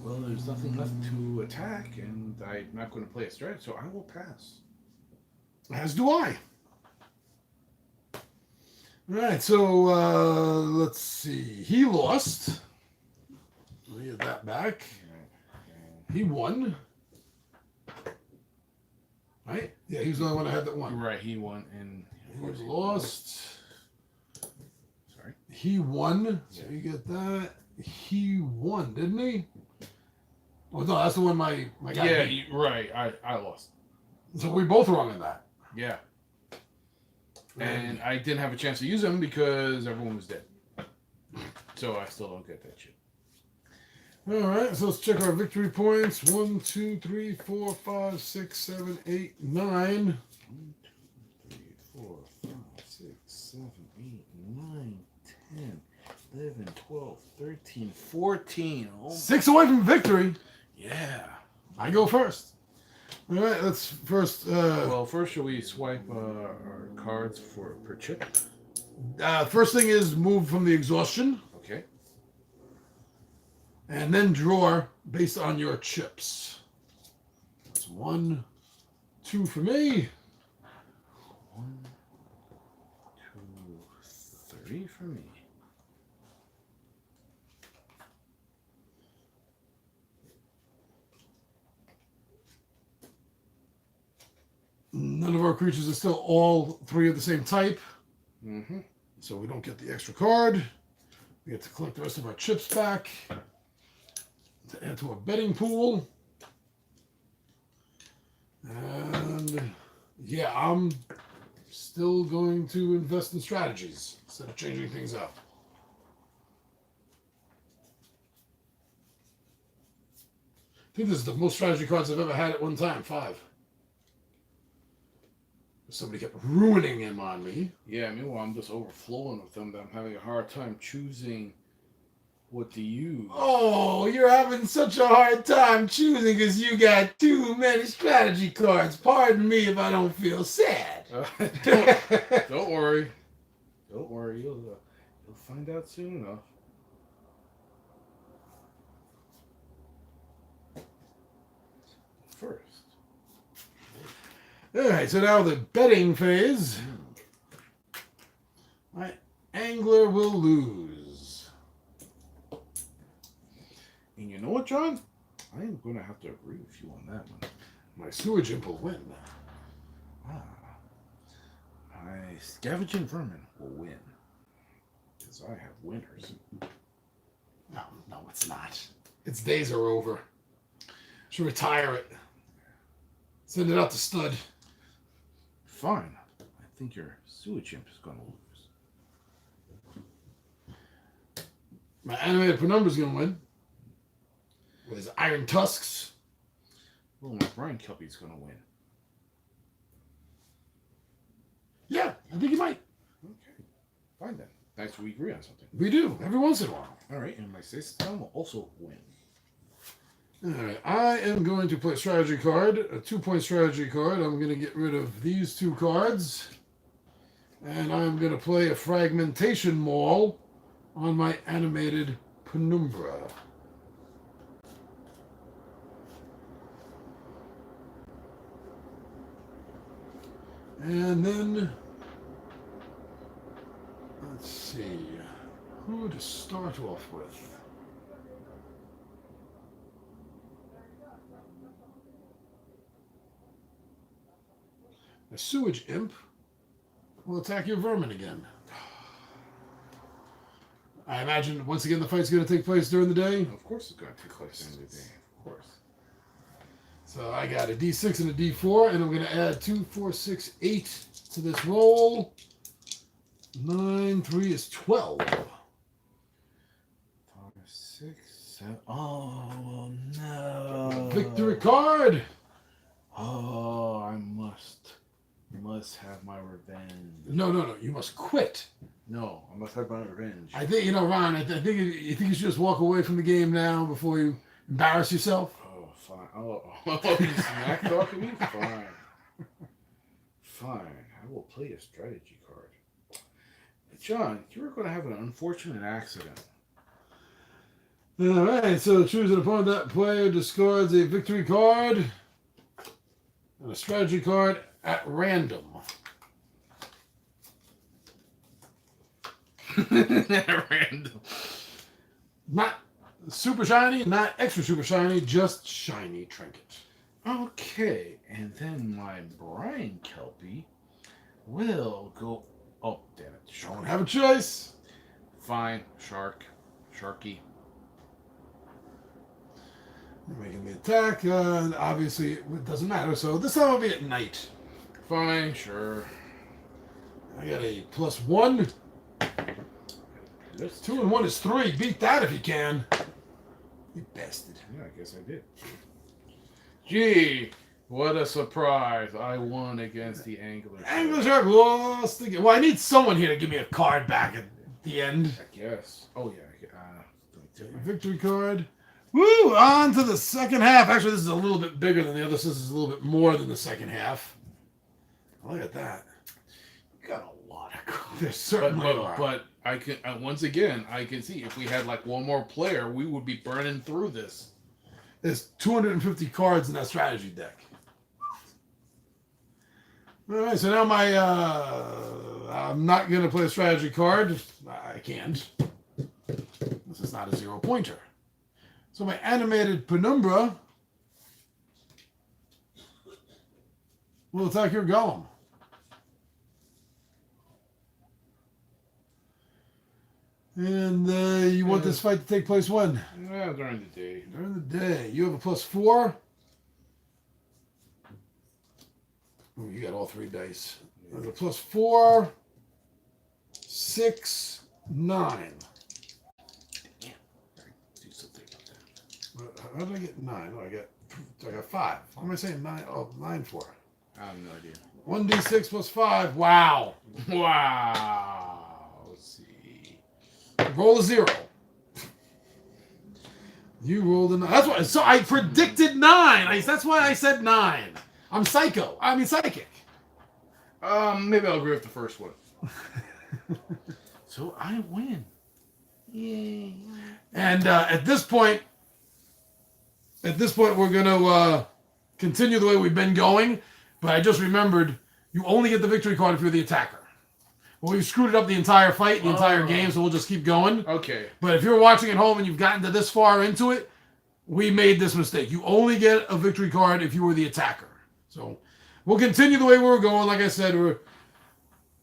Well, there's nothing left to attack, and I'm not going to play a strategy, so I will pass. As do I. All right, so let's see. He lost. Let me get that back. He won. Right? Yeah, he was the only one I had that won. Right, he won, and He was lost. Sorry. He won. So Yeah. you get that. He won, didn't he? Oh no, that's the one my guy. Yeah, beat. right. I lost. So we both wrong in that. Yeah. And I didn't have a chance to use them because everyone was dead. So I still don't get that shit. All right, so let's check our victory points. 1, 2, 3, 4, 5, 6, 7, 8, 9. 1, 2, 3, 4, 5, 6, 7, 8, 9, 10, 11, 12, 13, 14. Oh, 6 away from victory. yeah. I go first. All right, let's first. Well, first, should we swipe our cards per chip? First thing is move from the exhaustion, Okay. and then draw based on your chips. That's 1, 2 for me. 1, 2, 3 for me. None of our creatures are still all 3 of the same type, Mm-hmm. so we don't get the extra card. We get to collect the rest of our chips back to add to our betting pool. And yeah, I'm still going to invest in strategies instead of changing things up. I think this is the most strategy cards I've ever had at one time, 5. Somebody kept ruining them on me. Yeah, meanwhile, I'm just overflowing with them. That I'm having a hard time choosing what to use. Oh, you're having such a hard time choosing because you got too many strategy cards. Pardon me if I don't feel sad. Don't worry. Don't worry. You'll find out soon enough. First. All right, so now the betting phase. My angler will lose. And you know what, John? I am going to have to agree with you on that one. My sewage imp will win. My scavenging vermin will win. Because I have winners. No, it's not. Its days are over. Should retire it. Send it out to stud. Fine. I think your sewage imp is going to lose. My animated penumbra's gonna win. With his iron tusks. Well, my Brian Kelpie's going to win. Yeah, I think he might. Okay. Fine then. Nice we agree on something. We do, every once in a while. All right, and my Satan will also win. All right, I am going to play a strategy card, a 2-point strategy card. I'm going to get rid of these 2 cards. And I'm going to play a fragmentation maul on my animated penumbra. And then, let's see, who to start off with? A sewage imp will attack your vermin again. I imagine, once again, the fight's going to take place during the day. Of course it's going to take place during the day. Of course. So I got a D6 and a D4, and I'm going to add 2, 4, 6, 8 to this roll. 9, 3 is 12. 5, 6, 7. Oh, no. Victory card. Oh, I must have my revenge. No. You must quit. No, I must have my revenge. I think, Ron, I think you think you should just walk away from the game now before you embarrass yourself? Oh, fine. Oh, you smack talking me? Fine. Fine. I will play a strategy card. John, you were going to have an unfortunate accident. All right, so choose an opponent. That player discards a victory card and a strategy card at random. At random. Not super shiny, not extra super shiny, just shiny trinket. Okay, and then my Brian Kelpie will go. Oh, damn it! Don't have a choice. Fine, Sharky. You're making the attack. Obviously, it doesn't matter. So this time I'll be at night. Fine, sure. I got a +1. 2 and 1 is 3. Beat that if you can. You bastard. Yeah, I guess I did. Gee, what a surprise! I won against the Angler. Angler Shark lost again. Well, I need someone here to give me a card back at the end. I guess. Oh yeah. Victory card. Woo! On to the second half. Actually, this is a little bit bigger than the other. So this is a little bit more than the second half. Look at that. You got a lot of cards. There's certainly are. But I can once again I can see if we had like one more player, we would be burning through this. There's 250 cards in that strategy deck. All right, so now I'm not going to play a strategy card. I can't. This is not a 0-pointer. So my animated Penumbra will attack your golem. And you want this fight to take place when? Yeah, during the day. During the day. You have a +4. Oh, you got all 3 dice. There's a +4, 6, 9. Yeah. Do something about that. How did I get 9? Oh, I got 5. What am I saying 9? Oh, 9 for. I have no idea. 1d6 + 5. Wow. Wow. Let's see. Roll a 0. You rolled a 9. That's why. So I predicted 9. That's why I said 9. I'm psycho. I mean psychic. Maybe I'll agree with the first one. So I win. Yay. And at this point, we're gonna continue the way we've been going. But I just remembered you only get the victory card if you're the attacker. Well, we've screwed it up the entire fight, the entire game, so we'll just keep going. Okay. But if you're watching at home and you've gotten to this far into it, we made this mistake. You only get a victory card if you were the attacker. So we'll continue the way we were going. Like I said, we're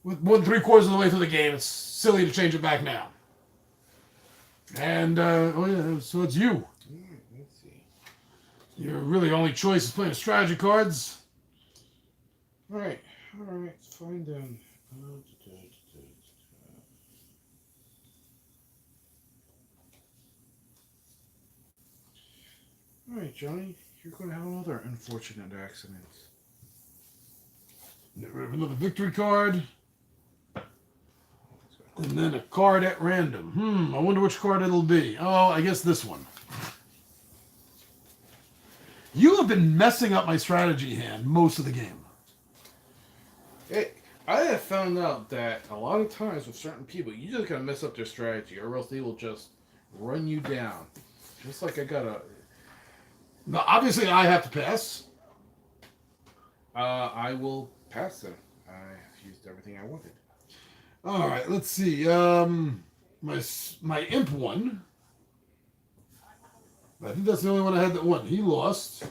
more than 3/4 of the way through the game. It's silly to change it back now. And, so it's you. Let's see. Your really only choice is playing strategy cards. All right. Find them. All right, Johnny, you're going to have another unfortunate accident. Another victory card. And then a card at random. I wonder which card it'll be. Oh, I guess this one. You have been messing up my strategy hand most of the game. Hey, I have found out that a lot of times with certain people, you just gotta mess up their strategy, or else they will just run you down. Just like I gotta. Now, obviously, I have to pass. I will pass them. I've used everything I wanted. All right, let's see. My imp won. I think that's the only one I had that won. He lost.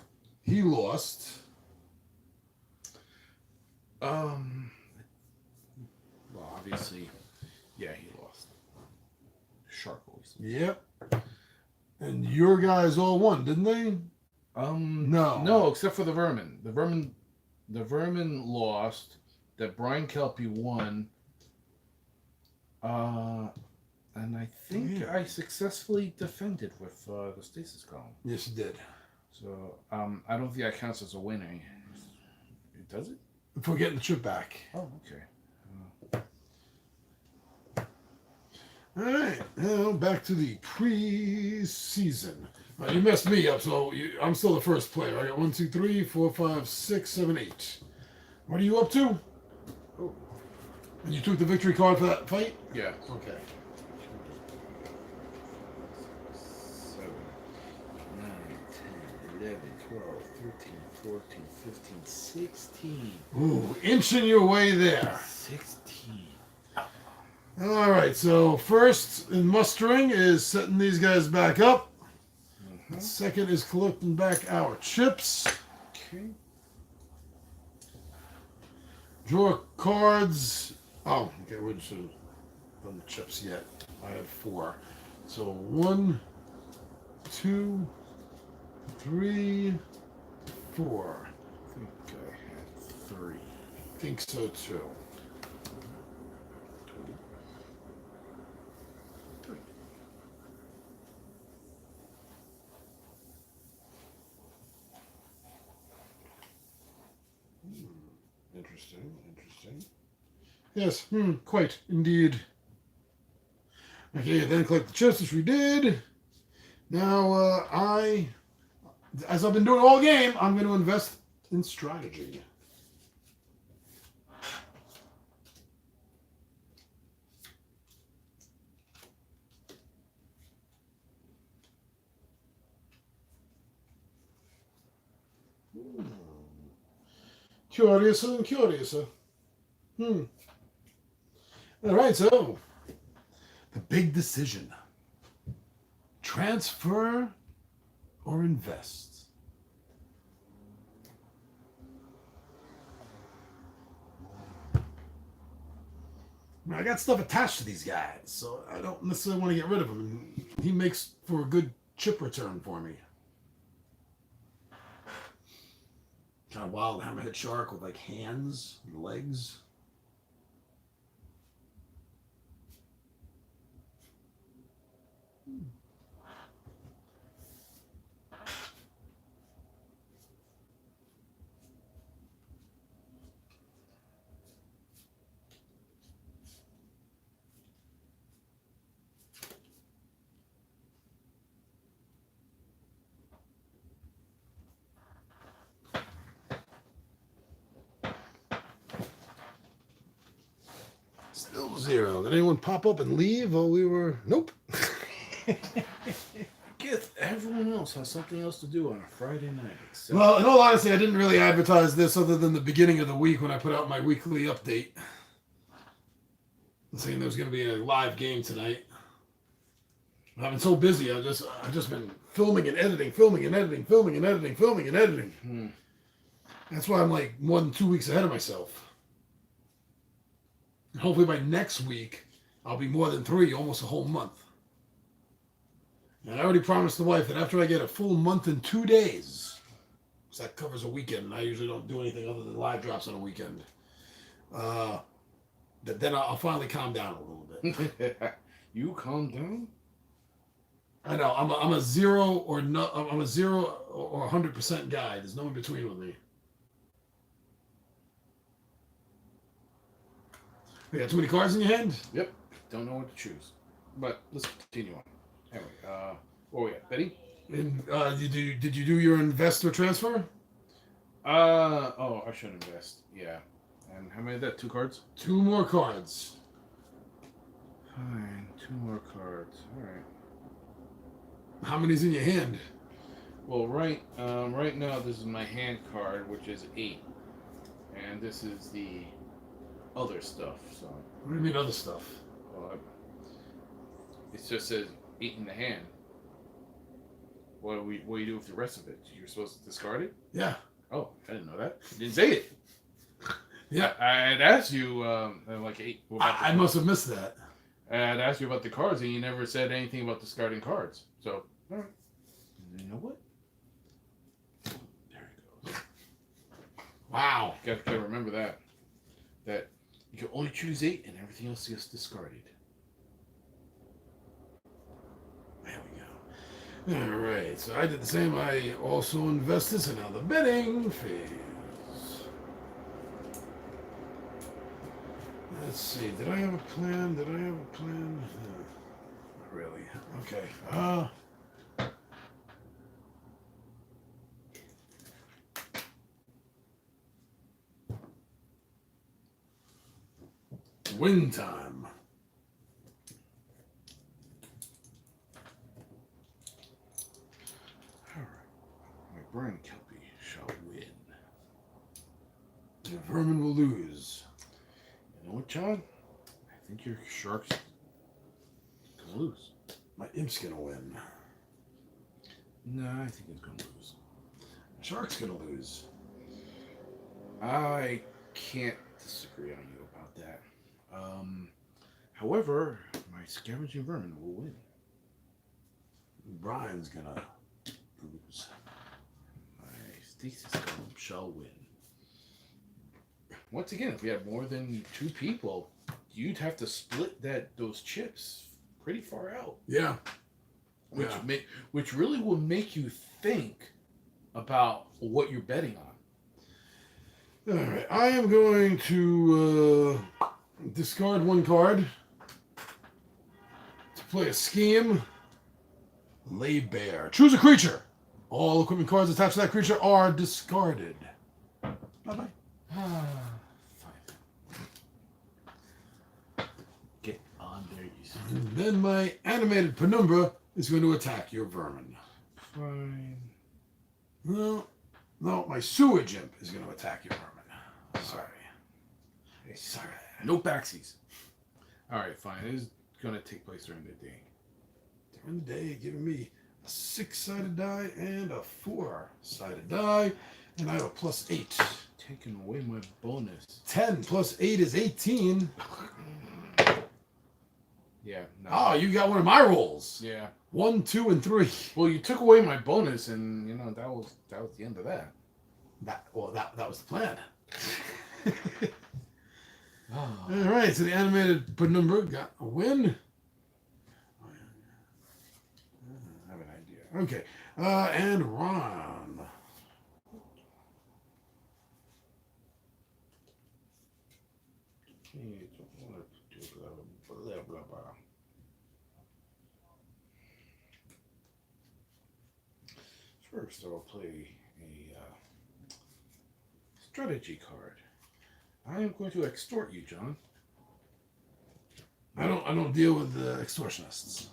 Well, obviously, yeah, he lost. Shark always. Yep. And your guys all won, didn't they? No, except for the vermin. The vermin lost. That Brian Kelpie won. And I think I successfully defended with the stasis column. Yes, you did. So I don't think that counts as a winning. Does it? If we're getting the chip back. Oh, okay. All right. Now back to the preseason. Right, you messed me up, so I'm still the first player. I got 1, 2, 3, 4, 5, 6, 7, 8. What are you up to? Oh. And you took the victory card for that fight? Yeah. Okay. 7, 9, 10, 11, 12, 13, 14, 15, 16. Ooh, inching your way there. 16. All right, so first in mustering is setting these guys back up. The second is collecting back our chips. Okay. Draw cards. Oh, okay, we should have done the chips yet. I had 4. So 1, 2, 3, 4. I think I had 3. I think so too. 3. Interesting. Yes, quite indeed. Okay, then collect the chips, which we did. Now, as I've been doing all game, I'm going to invest in strategy. Curiouser and curiouser. All right, so the big decision. Transfer or invest? I got stuff attached to these guys, so I don't necessarily want to get rid of him. He makes for a good chip return for me. Kind of wild hammerhead shark with like hands and legs. Still 0. Did anyone pop up and leave while we were... Nope. Guess everyone else has something else to do on a Friday night. Except Well, in all honesty, I didn't really advertise this other than the beginning of the week when I put out my weekly update. Saying there was going to be a live game tonight. I've been so busy. I've just been filming and editing. That's why I'm like more than 2 weeks ahead of myself. And hopefully by next week, I'll be more than 3, almost a whole month. And I already promised the wife that after I get a full month and 2 days, because that covers a weekend, and I usually don't do anything other than live drops on a weekend, that then I'll finally calm down a little bit. You calm down? I know I'm a 0 or no. I'm a 0 or 100% guy. There's no in between with me. You got too many cards in your hand? Yep. Don't know what to choose. But let's continue on. Anyway, what we got? Betty? And did you do your investor transfer? I should invest. Yeah. And how many of that? 2 cards? 2 more cards. Fine. 2 more cards. All right. How many's in your hand? Well, right now this is my hand card, which is 8, and this is the other stuff. So. What do you mean other stuff? Well, it just says 8 in the hand. What do you do with the rest of it? You're supposed to discard it? Yeah. Oh, I didn't know that. You didn't say it. Yeah. I had asked you like 8. I must have missed that. I had asked you about the cards, and you never said anything about discarding cards. So, all right. You know what? There it goes. Wow. Gotta remember that. That you can only choose 8, and everything else gets discarded. There we go. All right. So I did the same. I also invested. So now the betting phase. Let's see. Did I have a plan? Not really. Okay. Win time. All right. My Brian Kelpie shall win. The vermin will lose. You know what, John? I think your shark's gonna lose. My imp's gonna win. No, I think he's gonna lose. Shark's gonna lose. I can't disagree on you about that. However, my scavenging vermin will win. Brian's gonna lose. My stasis golem shall win. Once again, if we had more than 2 people, you'd have to split those chips pretty far out. Yeah. Which really will make you think about what you're betting on. All right. I am going to discard 1 card to play a scheme. Lay Bear. Choose a creature. All equipment cards attached to that creature are discarded. Bye-bye. Fine. Get on there, you see. And then my animated penumbra is going to attack your vermin. Fine. No, my sewage imp is going to attack your vermin. Sorry. Sorry. No backsies. Alright, fine. It is going to take place during the day. During the day, giving me a 6-sided die and a 4-sided die. And I have a +8. Taking away my bonus. 10 plus 8 is 18. Yeah. No. Oh, you got one of my rolls. Yeah. 1, 2, and 3. Well, you took away my bonus, and that was the end of that. That was the plan. Oh. All right, so the animated penumbra got a win. I have an idea. Okay, and Ron. First, I'll play a strategy card. I am going to extort you, John. I don't deal with extortionists.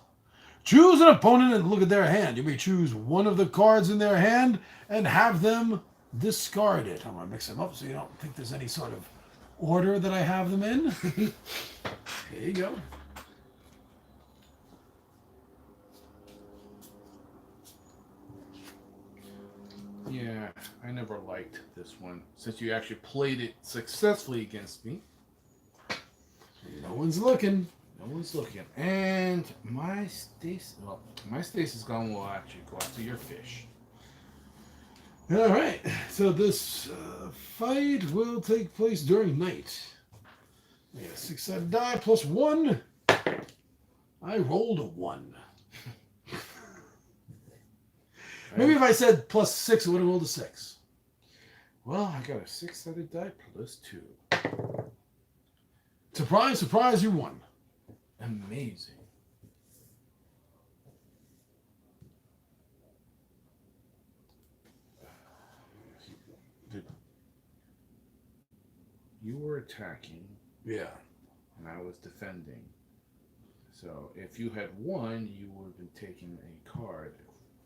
Choose an opponent and look at their hand. You may choose one of the cards in their hand and have them discarded. I'm going to mix them up so you don't think there's any sort of order that I have them in. There you go. Yeah, I never liked this one since you actually played it successfully against me. No one's looking. No one's looking. And my stasis gun will actually go after your fish. All right. So this fight will take place during night. I got a 6-sided die plus 1. I rolled a 1. Maybe if I said plus 6, I would have rolled a 6. Well, I got a 6-sided die plus 2. Surprise, surprise, you won. Amazing. You were attacking. Yeah. And I was defending. So if you had won, you would have been taking a card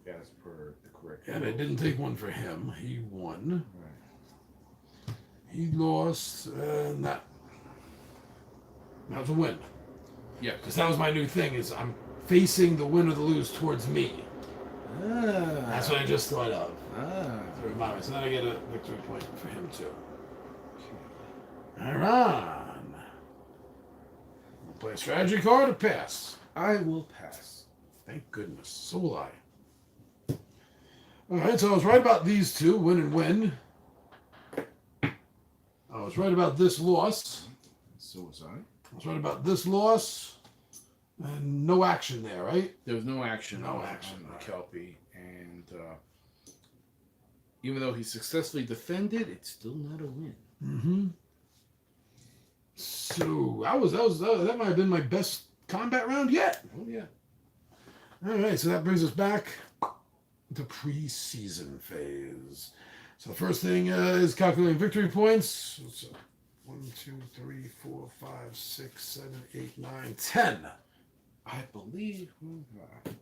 as per the correct. And I didn't take one for him. He won. Right. He lost, and that was a win. Yeah. Because that was my new thing, is I'm facing the win or the lose towards me. That's what I just thought of. To remind me. So then I get a victory point for him, too. Aaron. Play a strategy card or pass? I will pass. Thank goodness. So will I. Alright, so I was right about these two, win and win. I was right about this loss. So was I. I was right about this loss. And no action there, right? There was no action. No on action, the right. Kelpie. And even though he successfully defended, it's still not a win. Mm-hmm. So that might have been my best combat round yet. Oh, yeah. All right, so that brings us back to preseason phase. So the first thing is calculating victory points. So 1, 2, 3, 4, 5, 6, 7, 8, 9, 10. I believe, I'm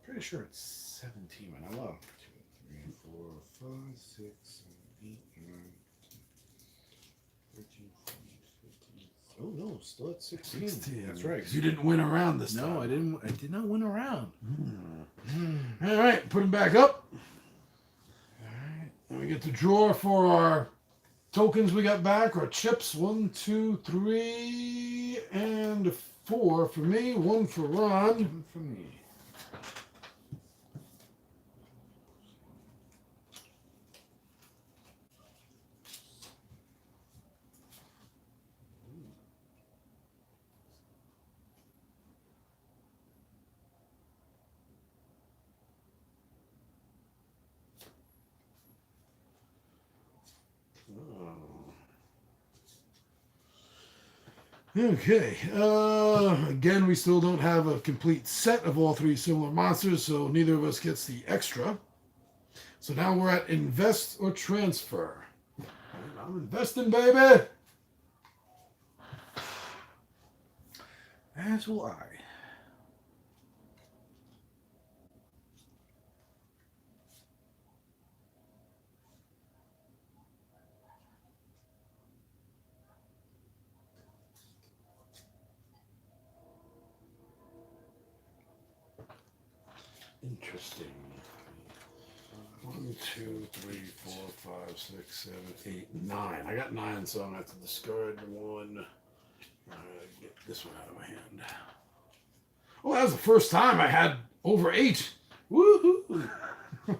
pretty sure it's 17 right now. Well, 2, 3, 4, 5, 6, 7, 8, 9, 10, 13, 14, 15. Oh, no, still at 16. 16. That's right. You didn't win a round this time. No, I didn't. I did not win a round. All right, put him back up. And we get to draw for our tokens we got back, our chips. 1, 2, 3, and 4 for me. 1 for Ron. One for me. Okay. Again, we still don't have a complete set of all 3 similar monsters, so neither of us gets the extra. So now we're at invest or transfer. And I'm investing, baby. As will I. Interesting. 1, 2, 3, 4, 5, 6, 7, 8, 9. I got 9, so I'm gonna have to discard 1. Get this one out of my hand. Oh, that was the first time I had over 8. Woohoo! All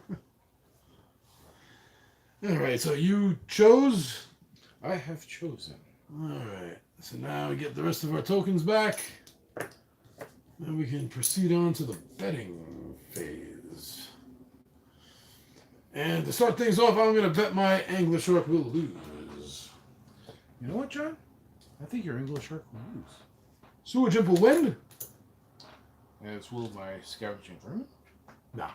right, so you chose. I have chosen. All right, so now we get the rest of our tokens back. Then we can proceed on to the betting phase. And to start things off, I'm going to bet my Angler Shark will lose. You know what, John? I think your English shark will lose. Sewage Imp will win? As will my scavenging vermin. No.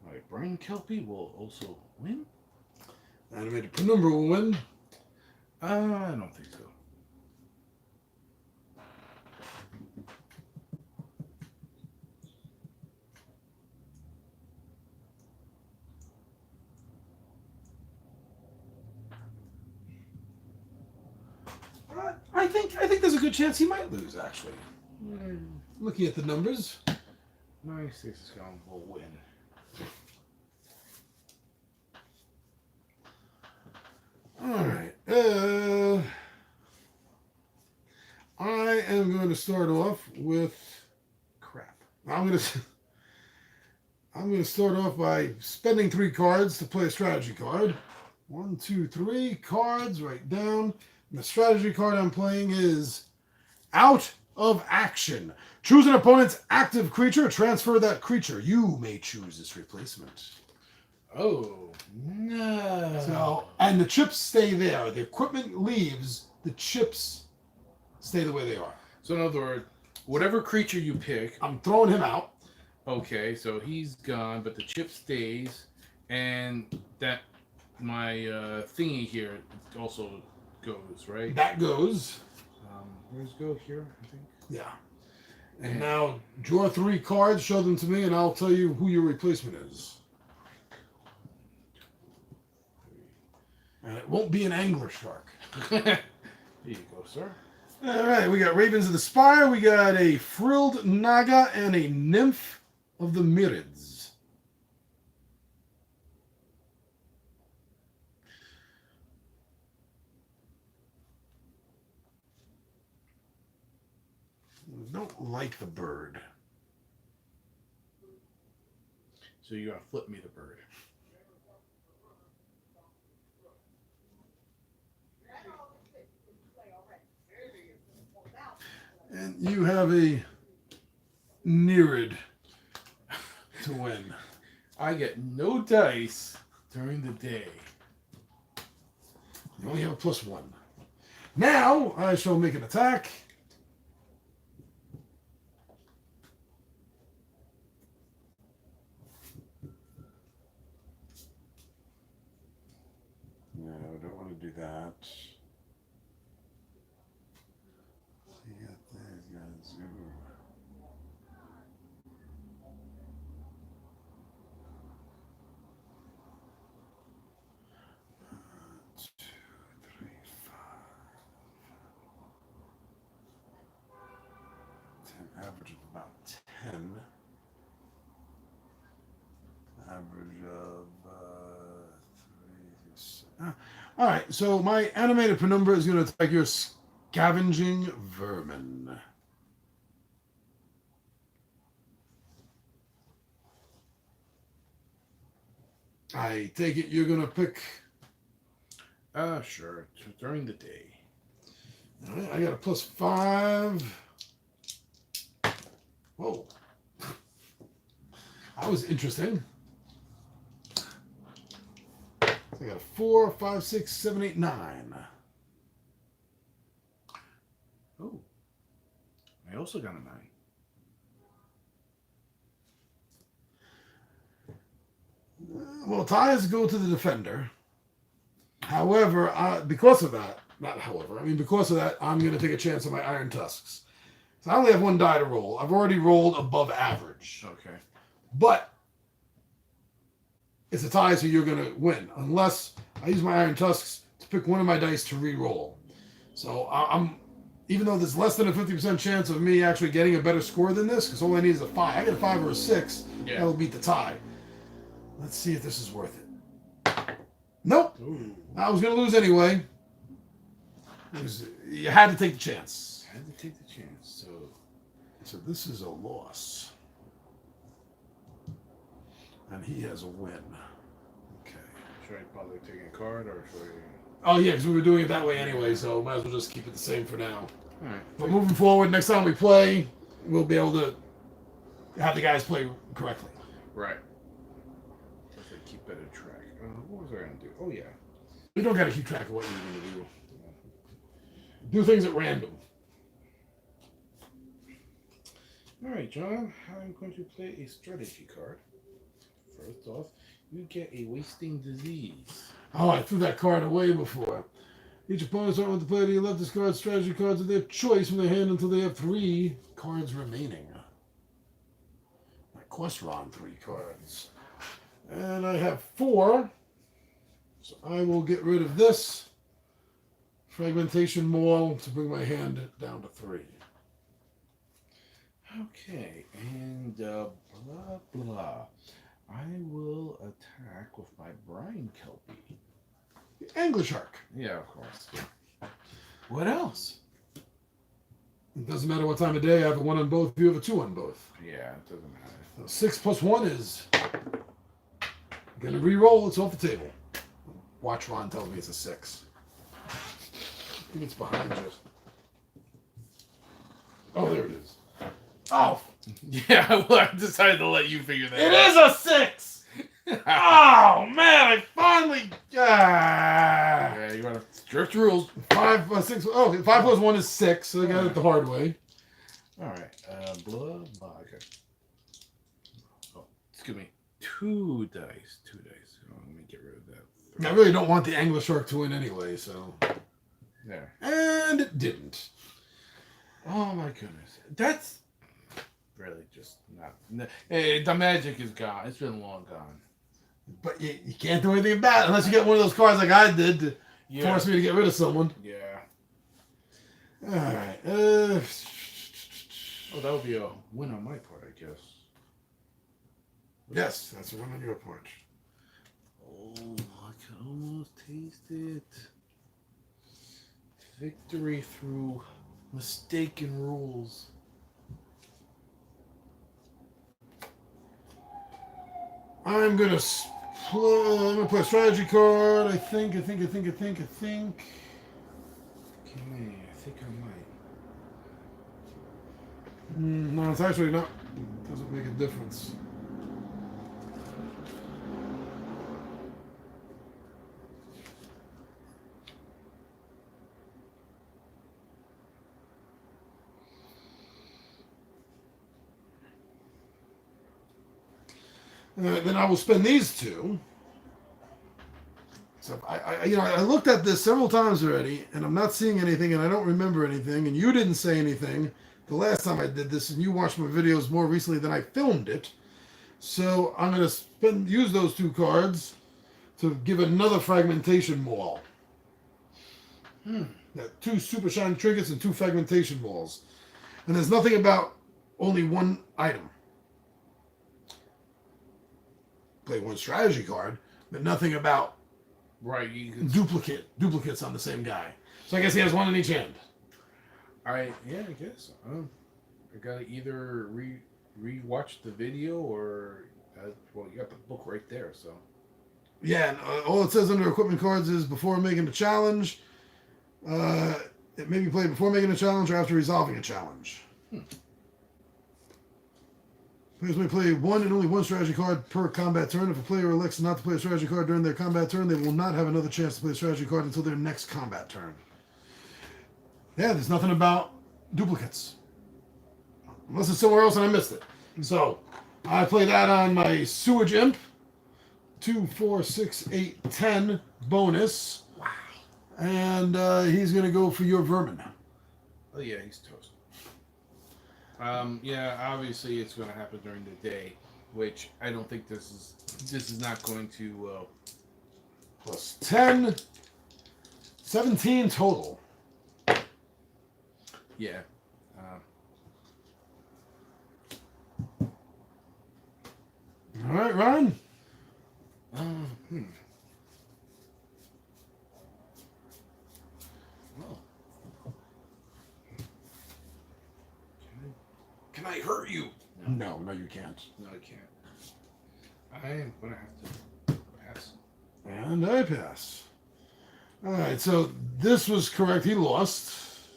My brain kelpie will also win. Animated Penumbra will win. I don't think so. I think there's a good chance he might lose, actually. Looking at the numbers. My Stasis Gone will win. All right. I am going to start off with crap. I'm going to start off by spending 3 cards to play a strategy card. 1, 2, 3 cards right down. And the strategy card I'm playing is Out of Action. Choose an opponent's active creature. Transfer that creature. You may choose this replacement. Oh, no. So, and the chips stay there. The equipment leaves. The chips stay the way they are. So in other words, whatever creature you pick, I'm throwing him out. okay, so he's gone, but the chip stays, and that my thingy here also goes, right? That goes. Where's go here? I think. Yeah. And now draw 3 cards, show them to me, and I'll tell you who your replacement is. And it won't be an angler shark. Here you go, sir. All right, we got Ravens of the Spire, we got a Frilled Naga, and a Nymph of the Mirids. Don't like the bird. So you gotta flip me the bird. And you have a Nereid to win. I get no dice during the day. You only have a +1. Now I shall make an attack. No, I don't want to do that. Average of about 10. All right, so my animated penumbra is going to attack your scavenging vermin. I take it you're going to pick. Sure. During the day. All right, I got a +5. Whoa. That was interesting. I got a 4, 5, 6, 7, 8, 9. Oh. I also got a 9. Well, ties go to the defender. However, because of that, because of that, I'm going to take a chance on my Iron Tusks. So I only have one die to roll. I've already rolled above average. Okay. But it's a tie, so you're going to win. Unless I use my Iron Tusks to pick one of my dice to re-roll. So I'm even though there's less than a 50% chance of me actually getting a better score than this, because all I need is a 5. I get a 5 or a 6, that'll beat the tie. Let's see if this is worth it. Nope. Ooh. I was going to lose anyway. You had to take the chance. I had to take the chance. So this is a loss. And he has a win. Okay. Should I bother taking a card or should I... Oh, yeah, because we were doing it that way anyway, so might as well just keep it the same for now. All right. But moving forward, next time we play, we'll be able to have the guys play correctly. Right. If I keep better track. What was I going to do? Oh, yeah. We don't got to keep track of what you're going to do. Do things at random. All right, John. I'm going to play a strategy card. First off, you get a wasting disease. Oh, I threw that card away before. Each opponent starting with the player to your left discard strategy cards of their choice from their hand until they have 3 cards remaining. My cost are on 3 cards. And I have 4. So I will get rid of this fragmentation maul to bring my hand down to 3. Okay, and blah, blah. I will attack with my brine kelpie. Angler shark. Yeah, of course. What else? It doesn't matter what time of day. I have a 1 on both. You have a 2 on both. Yeah, it doesn't matter. So 6 plus 1 is... Gonna re-roll. It's off the table. Watch Ron tell me it's a 6. I think it's behind you. Oh, there it is. Oh! Yeah, well, I decided to let you figure that It out. is a 6! Oh, man, I finally... Yeah, you want to strict rules. 5, 6... Oh, 5 plus 1 is 6, so I got it the hard way. All right, blah, blah, okay. Oh, excuse me. 2 dice. 2 dice. Oh, let me get rid of that. I really don't want the angler shark to win anyway, so... There. And it didn't. Oh, my goodness. That's... really just not... Hey, the magic is gone. It's been long gone. But you can't do anything about it unless you get one of those cards like I did to force me to get rid of someone. Yeah. Alright. Oh, that would be a win on my part, I guess. Yes, that's a win on your part. Oh, I can almost taste it. Victory through mistaken rules. I'm gonna play a strategy card. I think. Okay, I think I might. No, it's actually not. It doesn't make a difference. Then I will spend these 2. So I looked at this several times already, and I'm not seeing anything, and I don't remember anything, and you didn't say anything the last time I did this, and you watched my videos more recently than I filmed it. So I'm going to use those 2 cards to give another fragmentation maul. Got 2 super shiny trinkets and 2 fragmentation mauls. And there's nothing about only 1 item. Play 1 strategy card, but nothing about Right. You can... duplicates on the same guy. So I guess he has one in each hand. I guess. I gotta either re-watch the video or well, you got the book right there. So Yeah, and all it says under equipment cards is before making a challenge. It may be played before making a challenge or after resolving a challenge. Players may play one and only one strategy card per combat turn. If a player elects not to play a strategy card during their combat turn, they will not have another chance to play a strategy card until their next combat turn. Yeah, there's nothing about duplicates. Unless it's somewhere else and I missed it. So, I play that on my Sewage Imp. 2, 4, 6, 8, 10 bonus. wow. And he's going to go for your vermin. Oh yeah, he's toast. Yeah, obviously it's going to happen during the day, which I don't think this is not going to plus 10, 17 total. Yeah. All right, Ron. Well, can I hurt you? No, you can't. No, I can't. I am gonna have to pass. And I pass. All right, so this was correct. He lost.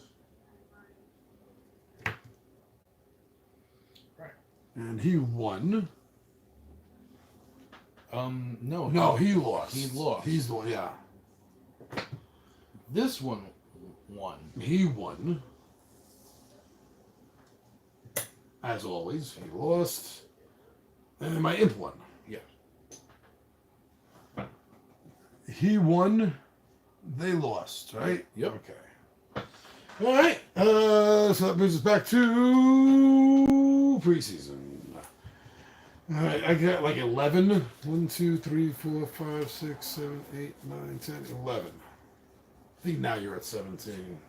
Right. And he won. No. No, he lost. He lost. He's the one, yeah. This one won. He won. As always, he lost. And my imp won. Yeah. He won. They lost, right? Yep. Okay. All right. So that brings us back to preseason. All right, I got like 11. 1, 2, 3, 4, 5, 6, 7, 8, 9, 10, 11. I think now you're at 17.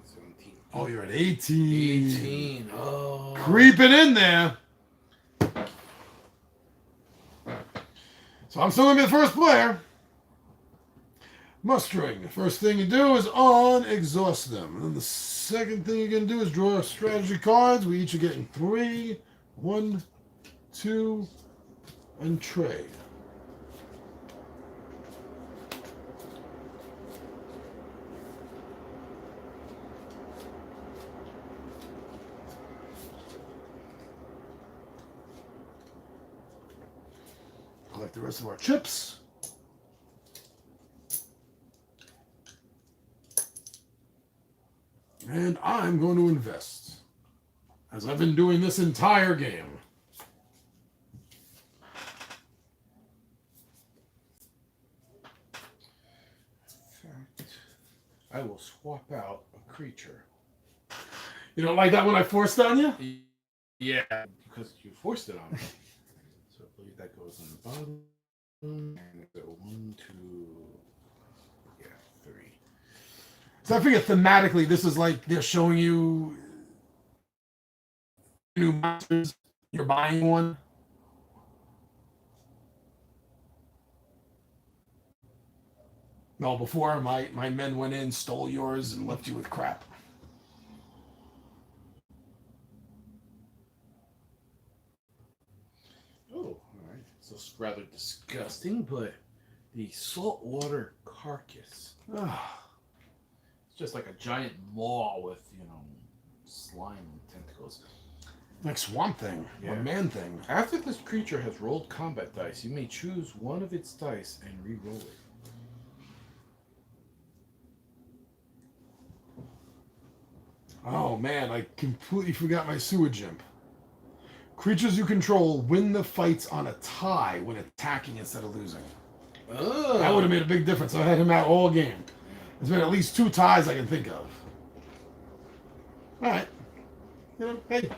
17. Oh, you're at 18. 18. Oh. Creeping in there. So I'm still going to be the first player. Mustering. The first thing you do is exhaust them. And then the second thing you're going to do is draw strategy cards. We each are getting 3. 1, 2, and trade. Collect the rest of our chips. And I'm going to invest, as I've been doing this entire game. In fact, I will swap out a creature. You don't like that one I forced on you? Yeah, because you forced it on me. So I believe that goes on the bottom. And so 1, 2, 3. So I figure thematically, this is like they're showing you new monsters. You're buying one. No, before my men went in, stole yours, and left you with crap. Oh, all right. So it's rather disgusting, but the saltwater carcass. It's just like a giant maw with, slime and tentacles. Like Swamp Thing, or Yeah. Man Thing. After this creature has rolled combat dice, you may choose one of its dice and re-roll it. Oh man, I completely forgot my sewage imp. Creatures you control win the fights on a tie when attacking instead of losing. Oh. That would have made a big difference. I had him out all game. There's been at least 2 ties I can think of. All right. Hey,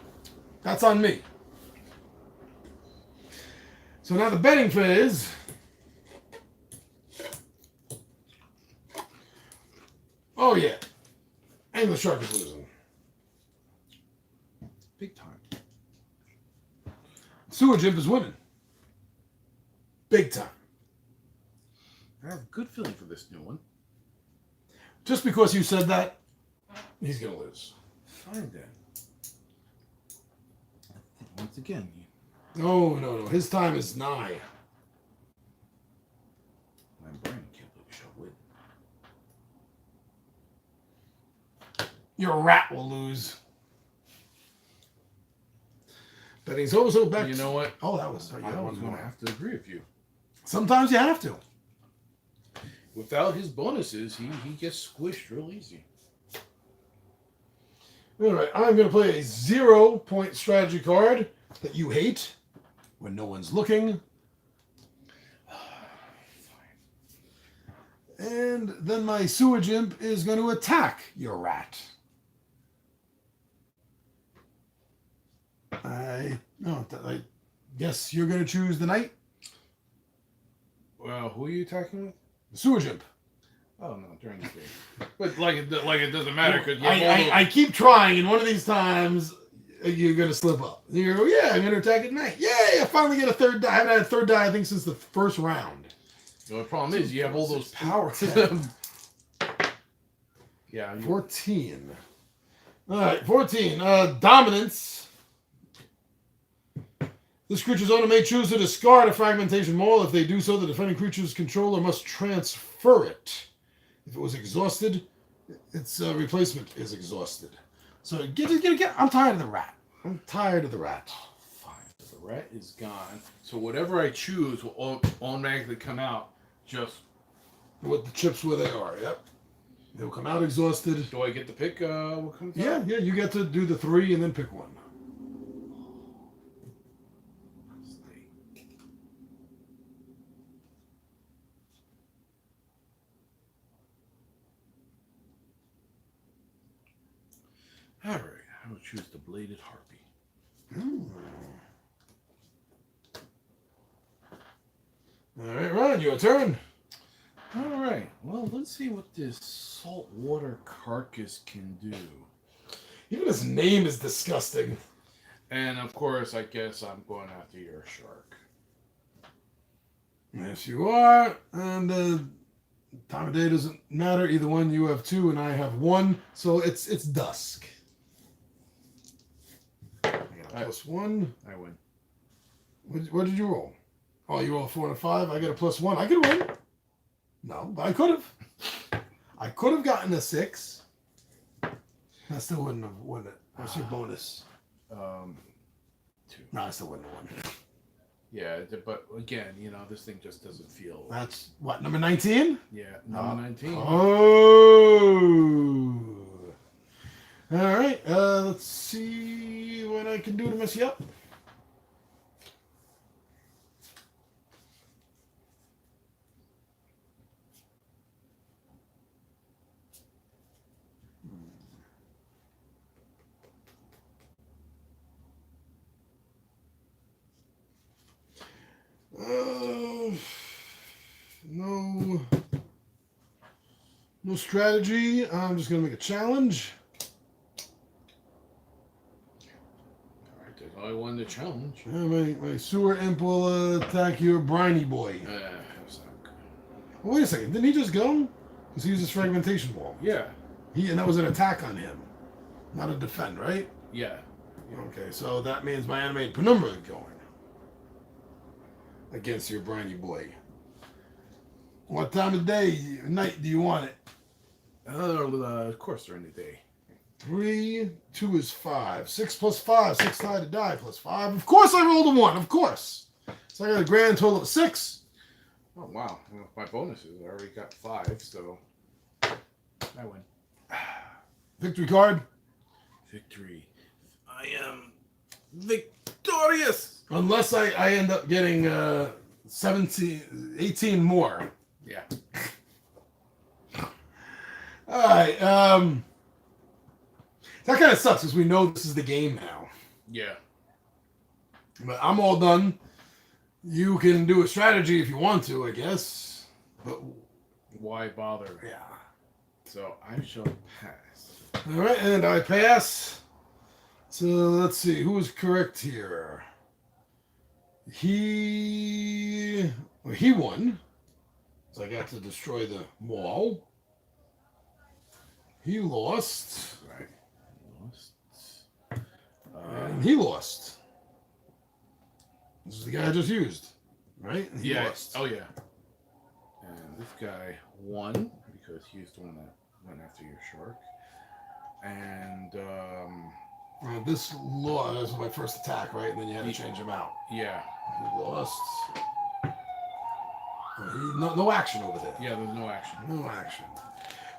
that's on me. So now the betting phase. Oh yeah. And the shark is losing. Big time. Sewage imp is winning. Big time. I have a good feeling for this new one. Just because you said that, he's going to lose. Fine then. Once again. No. His time is nigh. My brain can't believe we shall win. Your rat will lose. But he's also back. You know what? Oh, that was. I was going to have to agree with you. Sometimes you have to. Without his bonuses, he gets squished real easy. All right, I'm going to play a 0-point strategy card that you hate when no one's looking. And then my sewage imp is going to attack your rat. I guess you're going to choose the knight. Well, who are you attacking with? The sewage imp. Oh no, during the game. But like it doesn't matter because I keep trying, and one of these times you're going to slip up. You go, yeah, I'm going to attack at night. Yay! I finally get a third die. I haven't had a third die, I think, since the first round. The only problem is you have all those powers. Yeah. 14. All right, 14. Dominance. This creature's owner may choose to discard a fragmentation maul. If they do so, the defending creature's controller must transfer it. If it was exhausted, its replacement is exhausted. So get. I'm tired of the rat. Fine. The rat is gone. So whatever I choose will automatically come out. Just with the chips where they are. Yep. They'll come out exhausted. Do I get to pick what comes Yeah. out? You get to do the 3 and then pick one. All right, I will choose the bladed harpy. All right, Ron, your turn. All right, well, let's see what this saltwater carcass can do. Even his name is disgusting. And of course, I guess I'm going after your shark. Yes, you are. And time of day doesn't matter. Either one, you have 2 and I have 1. So it's dusk. I got a +1. I win. What did you roll? Oh, you rolled 4 and a 5. I got a +1. I could win. No, but I could have. I could have gotten a 6. I still wouldn't have won it. What's your bonus? 2. No, I still wouldn't have won. Yeah, but again, this thing just doesn't feel. That's what, number 19? Yeah, number 19. Oh. All right. Let's see what I can do to mess you up. No strategy. I'm just gonna make a challenge. All right, there's only one to challenge. My sewer imp will attack your briny boy. That's not good. Well, wait a second. Didn't he just go? Because he uses fragmentation wall. Yeah. And that was an attack on him, not a defend, right? Yeah. Okay, so that means my animated penumbra is going against your briny boy. What time of day, night do you want it? Of course, during the day. 3, 2 is 5. 6 plus 5, 6 tied to die plus 5. Of course I rolled a 1, of course. So I got a grand total of 6. Oh, wow. Well, my bonuses, I already got 5, so I win. Victory card. Victory. I am victorious! Unless I end up getting 18 more. Yeah. All right. That kind of sucks because we know this is the game now. Yeah. But I'm all done. You can do a strategy if you want to, I guess. But why bother? Yeah. So I shall pass. All right, and I pass. So let's see who is correct here. He Well, he won. So I got to destroy the wall. He lost. Right. Lost. And he lost. This is the guy I just used. Right? And he yeah. lost. Oh, yeah. And this guy won because he's the one that went after your shark. And, This lost. This was my first attack, right? And then you had to change him out. yeah. He lost. No action over there. Yeah, there's no action. No action.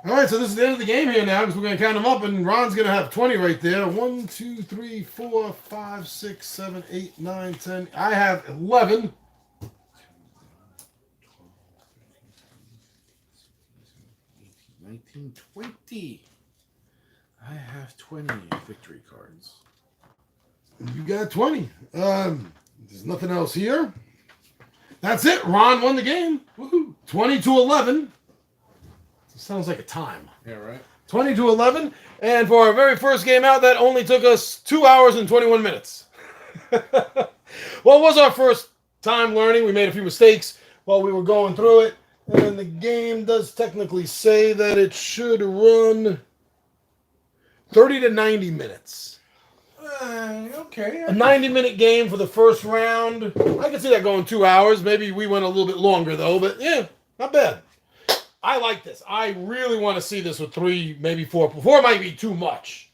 All right, so this is the end of the game here now because we're going to count them up, and Ron's going to have 20 right there. 1, 2, 3, 4, 5, 6, 7, 8, 9, 10. I have 11. 19, 20. I have 20 victory cards. You got 20. There's nothing else here. That's it. Ron won the game. Woohoo. 20-11. Sounds like a time. Yeah, right. 20-11. And for our very first game out, that only took us 2 hours and 21 minutes. Well, it was our first time learning. We made a few mistakes while we were going through it. And the game does technically say that it should run 30 to 90 minutes. Okay. A 90-minute game for the first round. I can see that going 2 hours. Maybe we went a little bit longer, though. But, yeah, not bad. I like this. I really want to see this with 3, maybe 4. 4 might be too much.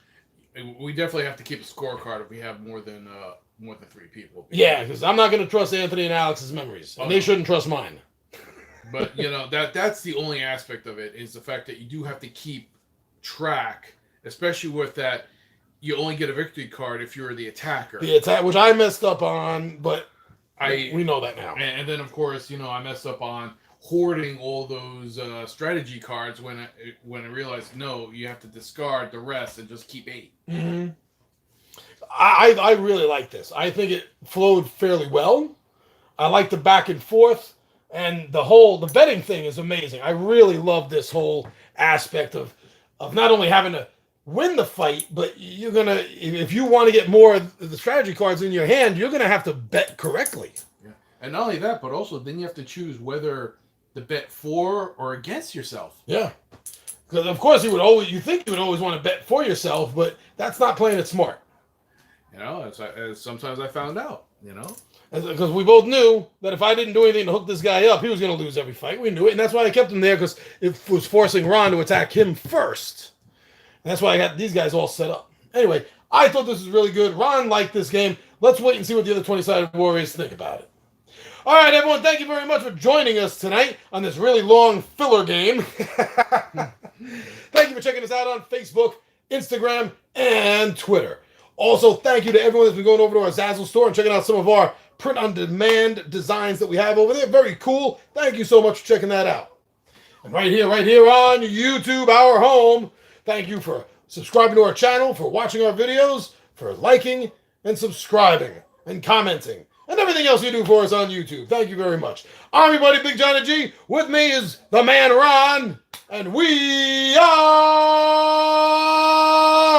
We definitely have to keep a scorecard if we have more than 3 people. Yeah, because I'm not going to trust Anthony and Alex's memories. And they shouldn't trust mine. But, that's the only aspect of it is the fact that you do have to keep track, especially with that you only get a victory card if you're the attacker. The attack, which I messed up on, but we know that now. And then, of course, I messed up on hoarding all those strategy cards when I realized, no, you have to discard the rest and just keep 8. Mm-hmm. I really like this. I think it flowed fairly well. I like the back and forth. And the betting thing is amazing. I really love this whole aspect of not only having to win the fight, but you're going to, if you want to get more of the strategy cards in your hand, you're going to have to bet correctly. Yeah. And not only that, but also then you have to choose whether to bet for or against yourself. Yeah. Because, of course, you think you would always want to bet for yourself, but that's not playing it smart. As sometimes I found out, Because we both knew that if I didn't do anything to hook this guy up, he was going to lose every fight. We knew it, and that's why I kept him there, because it was forcing Ron to attack him first. And that's why I got these guys all set up. Anyway, I thought this was really good. Ron liked this game. Let's wait and see what the other 20-sided warriors think about it. All right, everyone, thank you very much for joining us tonight on this really long filler game. Thank you for checking us out on Facebook, Instagram, and Twitter. Also, thank you to everyone that's been going over to our Zazzle store and checking out some of our print-on-demand designs that we have over there. Very cool. Thank you so much for checking that out. And right here on YouTube, our home, thank you for subscribing to our channel, for watching our videos, for liking and subscribing and commenting, and everything else you do for us on YouTube. Thank you very much. I'm your buddy, Big Johnny G. With me is the man, Ron, and we are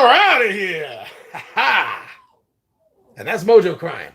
out of here. And that's Mojo crying.